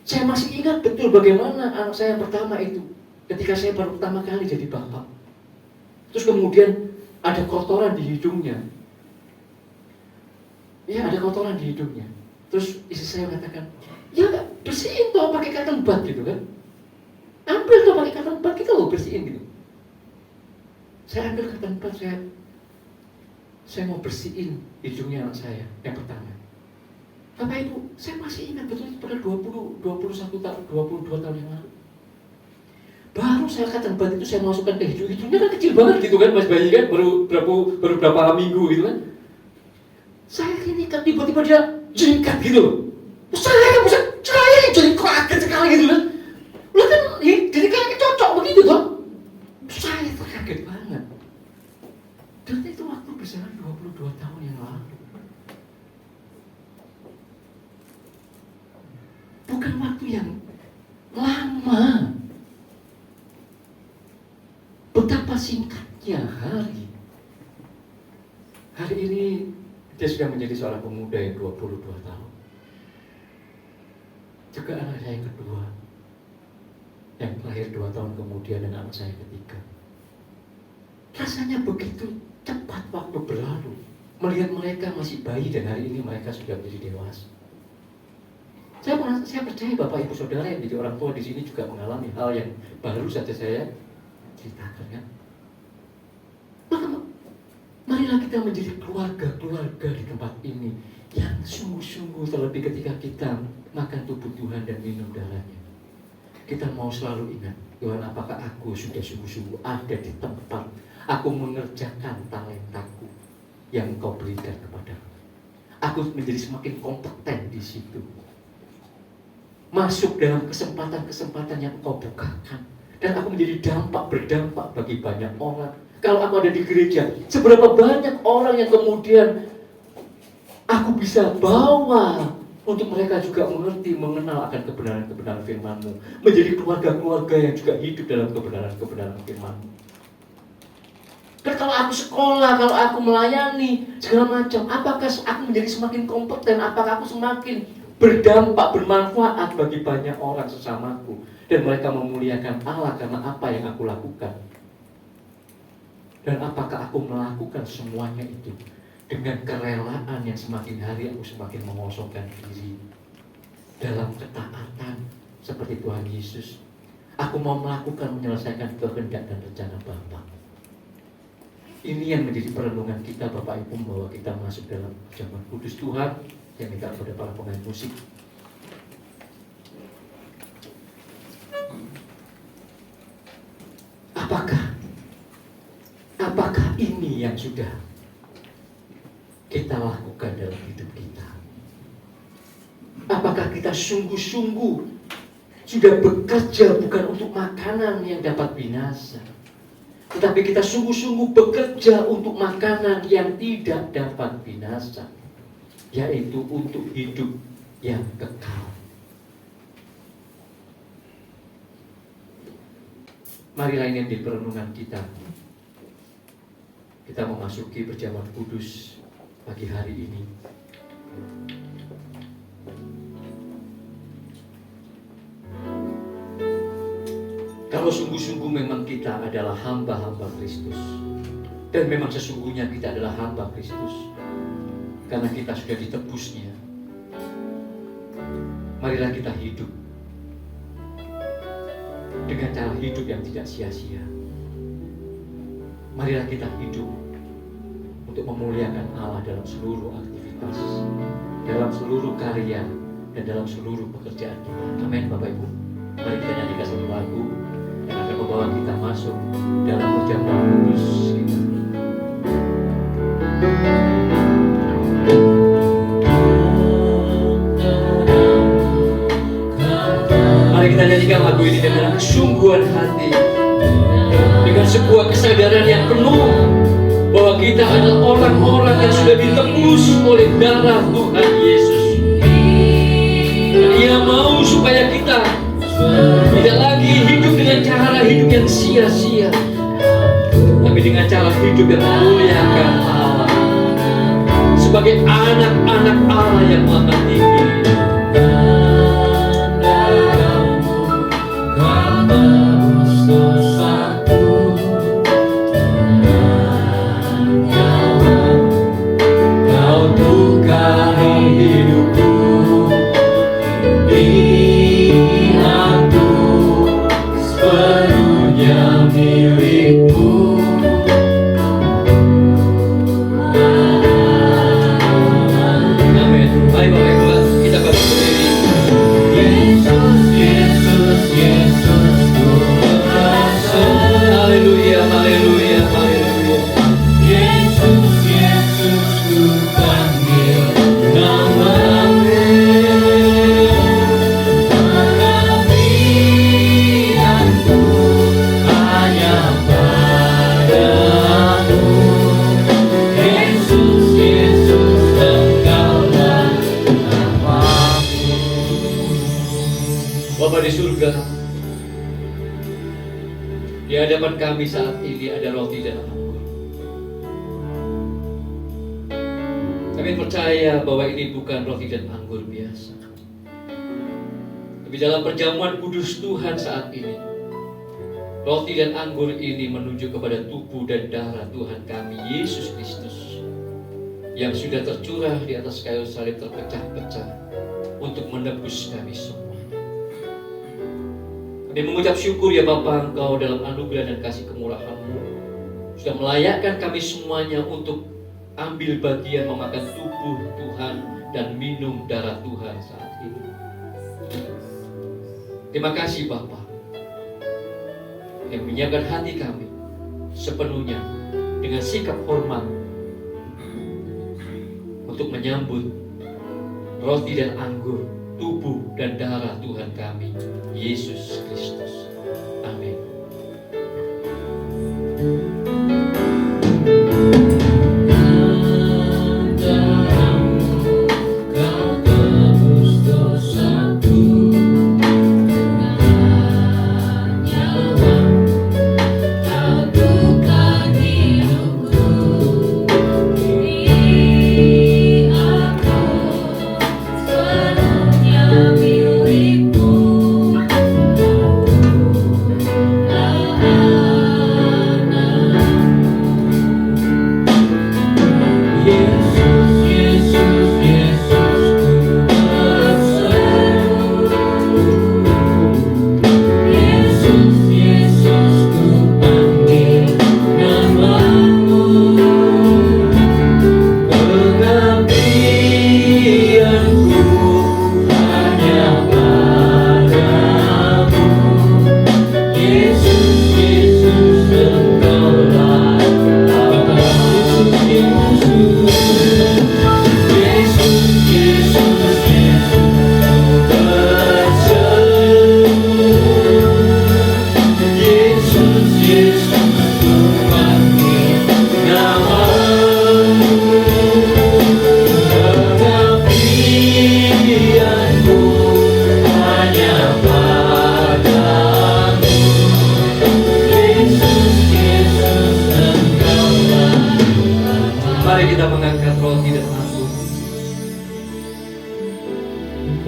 Saya masih ingat betul bagaimana anak saya pertama itu ketika saya baru pertama kali jadi bapak. Terus kemudian ada kotoran di hidungnya. Ya, ada kotoran di hidungnya. Terus istri saya mengatakan, ya bersihin toh pakai cotton bud gitu kan. Ambil toh pakai cotton bud, kita mau bersihin gitu. Saya ambil cotton bud, saya mau bersihin hidungnya anak saya yang pertama. Bapak Ibu, saya masih ingat betul pada 22 tahun yang lalu. Baru saya cotton bud itu saya masukkan ke hidungnya kan kecil banget gitu kan, Mas bayi kan, baru berapa minggu gitu kan. Saya ini kan tiba-tiba dia jengkat gitu loh. Saya jadi kaget sekali gitu kan. Lah kan jadi kayak cocok begitu toh. Saya terkaget banget. Dan itu waktu berjalan 22 tahun yang lalu. Bukan waktu yang lama. Betapa singkatnya hari. Hari ini dia sudah menjadi seorang pemuda yang 22 tahun. Juga anak saya yang kedua, yang lahir 2 tahun kemudian, dan anak saya ketiga. Rasanya begitu cepat waktu berlalu. Melihat mereka masih bayi dan hari ini mereka sudah menjadi dewasa. Saya percaya Bapak Ibu Saudara yang jadi orang tua di sini juga mengalami hal yang baru saja saya ceritakan kan. Marilah kita menjadi keluarga-keluarga di tempat ini yang sungguh-sungguh, terlebih ketika kita makan tubuh Tuhan dan minum darahnya. Kita mau selalu ingat, Tuhan, apakah aku sudah sungguh-sungguh ada di tempat aku mengerjakan talentaku yang Engkau berikan kepadaku. Aku menjadi semakin kompeten di situ. Masuk dalam kesempatan-kesempatan yang Engkau bukakan. Dan aku menjadi berdampak bagi banyak orang. Kalau aku ada di gereja, seberapa banyak orang yang kemudian aku bisa bawa untuk mereka juga mengerti, mengenal akan kebenaran-kebenaran firman-Mu. Menjadi keluarga-keluarga yang juga hidup dalam kebenaran-kebenaran firman-Mu. Dan kalau aku sekolah, kalau aku melayani, segala macam, apakah aku menjadi semakin kompeten? Apakah aku semakin berdampak, bermanfaat bagi banyak orang sesamaku? Dan mereka memuliakan Allah karena apa yang aku lakukan. Dan apakah aku melakukan semuanya itu dengan kerelaan yang semakin hari aku semakin mengosongkan diri dalam ketaatan seperti Tuhan Yesus. Aku mau menyelesaikan kehendak dan rencana Bapa. Ini yang menjadi perenungan kita Bapak Ibu, bahwa kita masuk dalam zaman kudus Tuhan. Yang minta kepada para pemain musik. Apakah ini yang sudah kita lakukan dalam hidup kita? Apakah kita sungguh-sungguh sudah bekerja bukan untuk makanan yang dapat binasa, tetapi kita sungguh-sungguh bekerja untuk makanan yang tidak dapat binasa, yaitu untuk hidup yang kekal. Marilah ini di perenungan kita. Kita memasuki perjamuan kudus pagi hari ini. Kalau sungguh-sungguh memang kita adalah hamba-hamba Kristus, dan memang sesungguhnya kita adalah hamba Kristus, karena kita sudah ditebusnya, marilah kita hidup dengan cara hidup yang tidak sia-sia. Marilah kita hidup untuk memuliakan Allah dalam seluruh aktivitas, dalam seluruh karya, dan dalam seluruh pekerjaan kita. Amin Bapak Ibu. Mari kita nyanyikan satu lagu yang akan membawa kita masuk dalam perjamuan kudus kita. Mari kita nyanyikan lagu ini. keteguhan hati, dengan sebuah kesadaran yang penuh bahwa kita adalah orang-orang yang sudah ditebus oleh darah Tuhan Yesus. Dan Ia mau supaya kita tidak lagi hidup dengan cara hidup yang sia-sia, tapi dengan cara hidup yang memuliakan Allah sebagai anak-anak Allah yang Maha Tinggi. Bapa di surga, di hadapan kami saat ini ada roti dan anggur. Kami percaya bahwa ini bukan roti dan anggur biasa, tapi dalam perjamuan kudus Tuhan saat ini, roti dan anggur ini menunjuk kepada tubuh dan darah Tuhan kami Yesus Kristus yang sudah tercurah di atas kayu salib terpecah-pecah untuk menebus kami semua. Kami mengucap syukur ya Bapa, Engkau dalam anugerah dan kasih kemurahan-Mu sudah melayakkan kami semuanya untuk ambil bagian memakan tubuh Tuhan dan minum darah Tuhan saat ini. Terima kasih Bapa yang menyiapkan hati kami sepenuhnya dengan sikap hormat untuk menyambut roti dan anggur, tubuh dan darah Tuhan kami Yesus Kristus. Amin.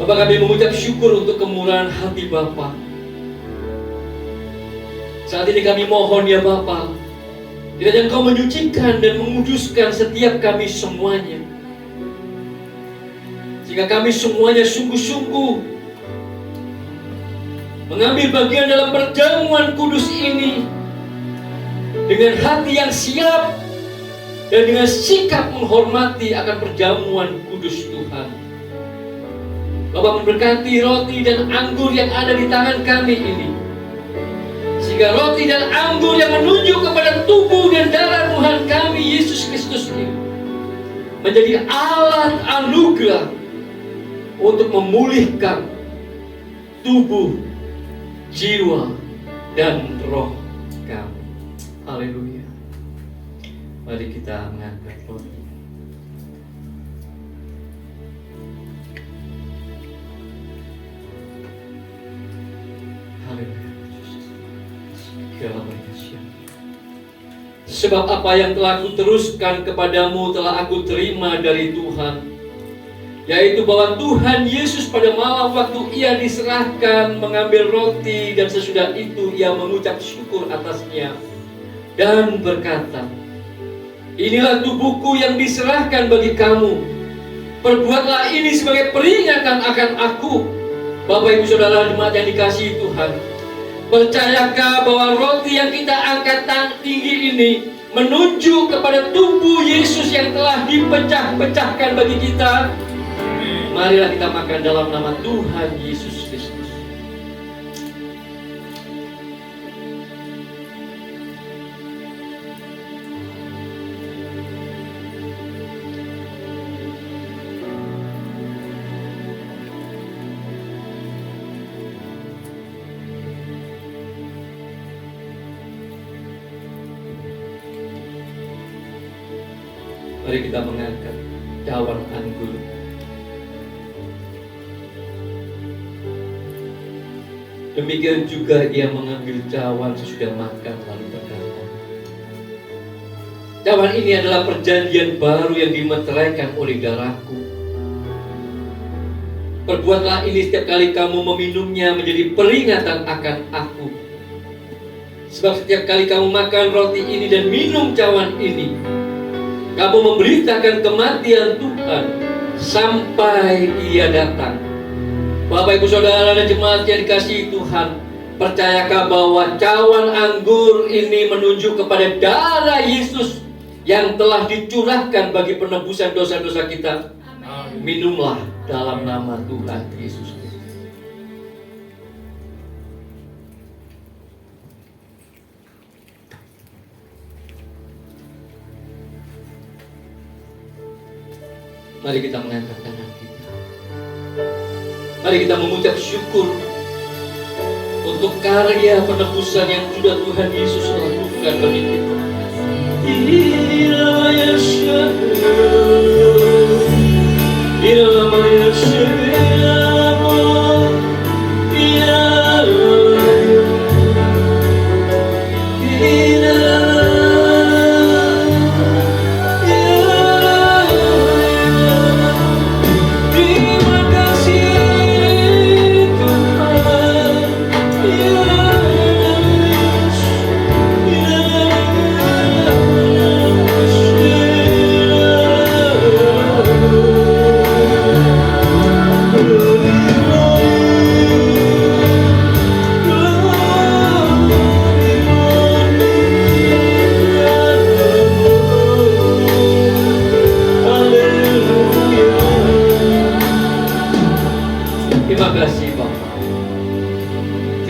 Bapak, kami mengucap syukur untuk kemurahan hati Bapak. Saat ini kami mohon ya Bapak, kiranya Engkau menyucikan dan menguduskan setiap kami semuanya, sehingga kami semuanya sungguh-sungguh mengambil bagian dalam perjamuan kudus ini dengan hati yang siap dan dengan sikap menghormati akan perjamuan kudus Tuhan. Bapak memberkati roti dan anggur yang ada di tangan kami ini, sehingga roti dan anggur yang menunjuk kepada tubuh dan darah Tuhan kami Yesus Kristus ini menjadi alat anugerah untuk memulihkan tubuh, jiwa, dan roh kami. Haleluya. Mari kita mengangkat roti. Haleluya. Sebab apa yang telah aku teruskan kepadamu telah aku terima dari Tuhan, yaitu bahwa Tuhan Yesus pada malam waktu ia diserahkan mengambil roti, dan sesudah itu ia mengucap syukur atasnya dan berkata, inilah tubuhku yang diserahkan bagi kamu, perbuatlah ini sebagai peringatan akan aku. Bapak Ibu Saudara jemaat yang dikasihi Tuhan, percayakah bahwa roti yang kita angkat tinggi ini menunjuk kepada tubuh Yesus yang telah dipecah-pecahkan bagi kita? Marilah kita makan dalam nama Tuhan Yesus Kristus. Mari kita mengangkat cawan anggur. Demikian juga ia mengambil cawan sesudah makan lalu berkata, cawan ini adalah perjanjian baru yang dimeteraikan oleh darahku. Perbuatlah ini setiap kali kamu meminumnya menjadi peringatan akan aku. Sebab setiap kali kamu makan roti ini dan minum cawan ini, kamu memberitakan kematian Tuhan sampai ia datang. Bapak Ibu Saudara dan jemaat yang dikasihi Tuhan, percayakah bahwa cawan anggur ini menunjuk kepada darah Yesus yang telah dicurahkan bagi penebusan dosa-dosa kita? Amin. Minumlah dalam nama Tuhan Yesus Kristus. Mari kita mengangkat tangan kita. Mari kita mengucap syukur untuk karya penebusan yang sudah Tuhan Yesus lakukan bagi kita.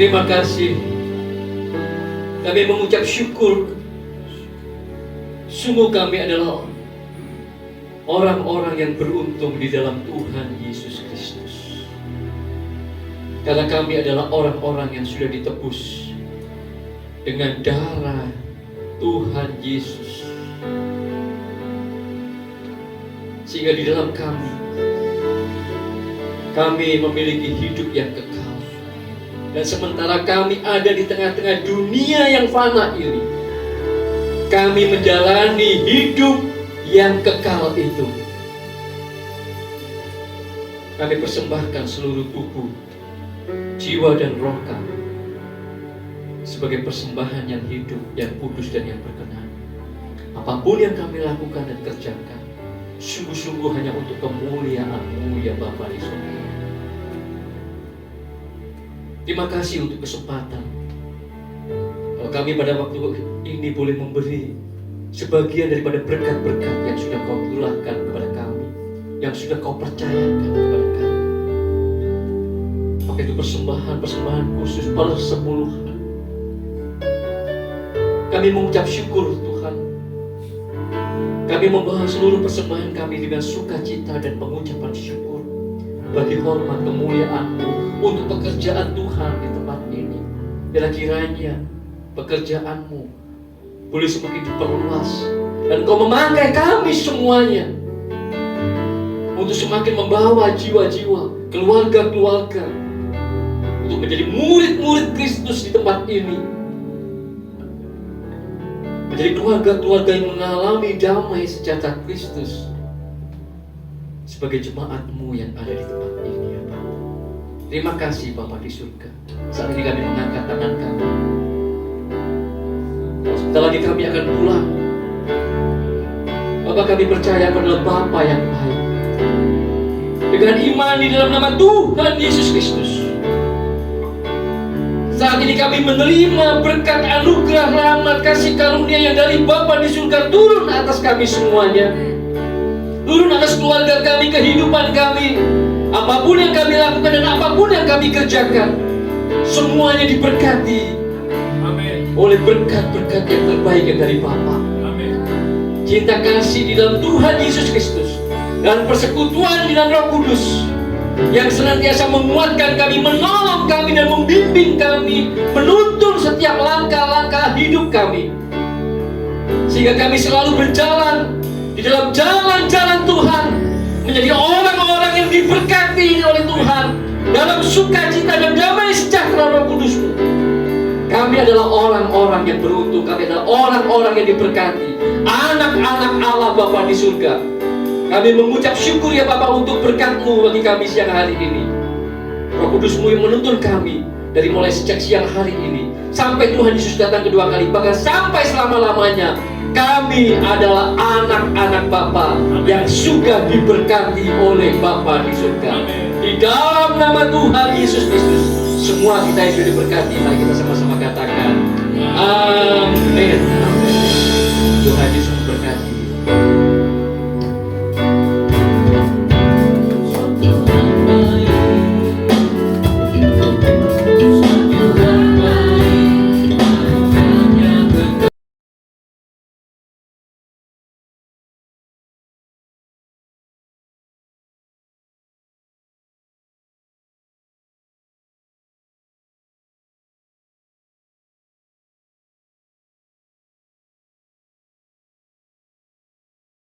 Terima kasih. Kami mengucap syukur. Sungguh kami adalah orang-orang yang beruntung di dalam Tuhan Yesus Kristus. Karena kami adalah orang-orang yang sudah ditebus dengan darah Tuhan Yesus. Sehingga di dalam kami memiliki hidup yang kekal. Dan sementara kami ada di tengah-tengah dunia yang fana ini, kami menjalani hidup yang kekal itu. Kami persembahkan seluruh tubuh, jiwa dan roh kami sebagai persembahan yang hidup, yang kudus dan yang berkenan. Apapun yang kami lakukan dan kerjakan, sungguh-sungguh hanya untuk kemuliaan-Mu ya Bapa di surga. Terima kasih untuk kesempatan. Kalau kami pada waktu ini boleh memberi sebagian daripada berkat-berkat yang sudah Kau curahkan kepada kami, yang sudah Kau percayakan kepada kami. Maka itu persembahan khusus persepuluhan. Kami mengucap syukur Tuhan. Kami membawa seluruh persembahan kami dengan sukacita dan pengucapan syukur bagi hormat kemuliaan-Mu untuk pekerjaan Tuhan di tempat ini. Biarlah kiranya pekerjaanmu boleh semakin diperluas, dan Kau memakai kami semuanya untuk semakin membawa jiwa-jiwa, keluarga-keluarga, untuk menjadi murid-murid Kristus di tempat ini, menjadi keluarga-keluarga yang mengalami damai sejahtera Kristus sebagai jemaat-Mu yang ada di tempat ini, ya Pak. Terima kasih Bapa di surga. Saat ini kami mengangkat tangan kami. Sebentar lagi kami akan pulang. Bapak, kami percaya adalah Bapa yang baik. Dengan iman di dalam nama Tuhan Yesus Kristus, saat ini kami menerima berkat anugerah rahmat kasih karunia yang dari Bapa di surga turun atas kami semuanya, turun atas keluarga kami, kehidupan kami, apapun yang kami lakukan dan apapun yang kami kerjakan, semuanya diberkati oleh berkat-berkat yang terbaik yang dari Bapa. Cinta kasih di dalam Tuhan Yesus Kristus dan persekutuan di dalam Roh Kudus yang senantiasa menguatkan kami, menolong kami dan membimbing kami, menuntun setiap langkah-langkah hidup kami, sehingga kami selalu berjalan di dalam jalan-jalan Tuhan, menjadi orang-orang yang diberkati oleh Tuhan dalam sukacita dan damai sejahtera Roh Kudus-Mu. Kami adalah orang-orang yang beruntung. Kami adalah orang-orang yang diberkati, anak-anak Allah Bapa di surga. Kami mengucap syukur ya Bapa untuk berkat-Mu bagi kami siang hari ini. Roh Kudus-Mu yang menuntun kami dari mulai sejak siang hari ini sampai Tuhan Yesus datang kedua kali, bahkan sampai selama-lamanya. Kami adalah anak-anak Bapa yang sudah diberkati oleh Bapa di surga. Di dalam nama Tuhan Yesus Kristus, semua kita yang sudah diberkati, mari kita sama-sama katakan amin.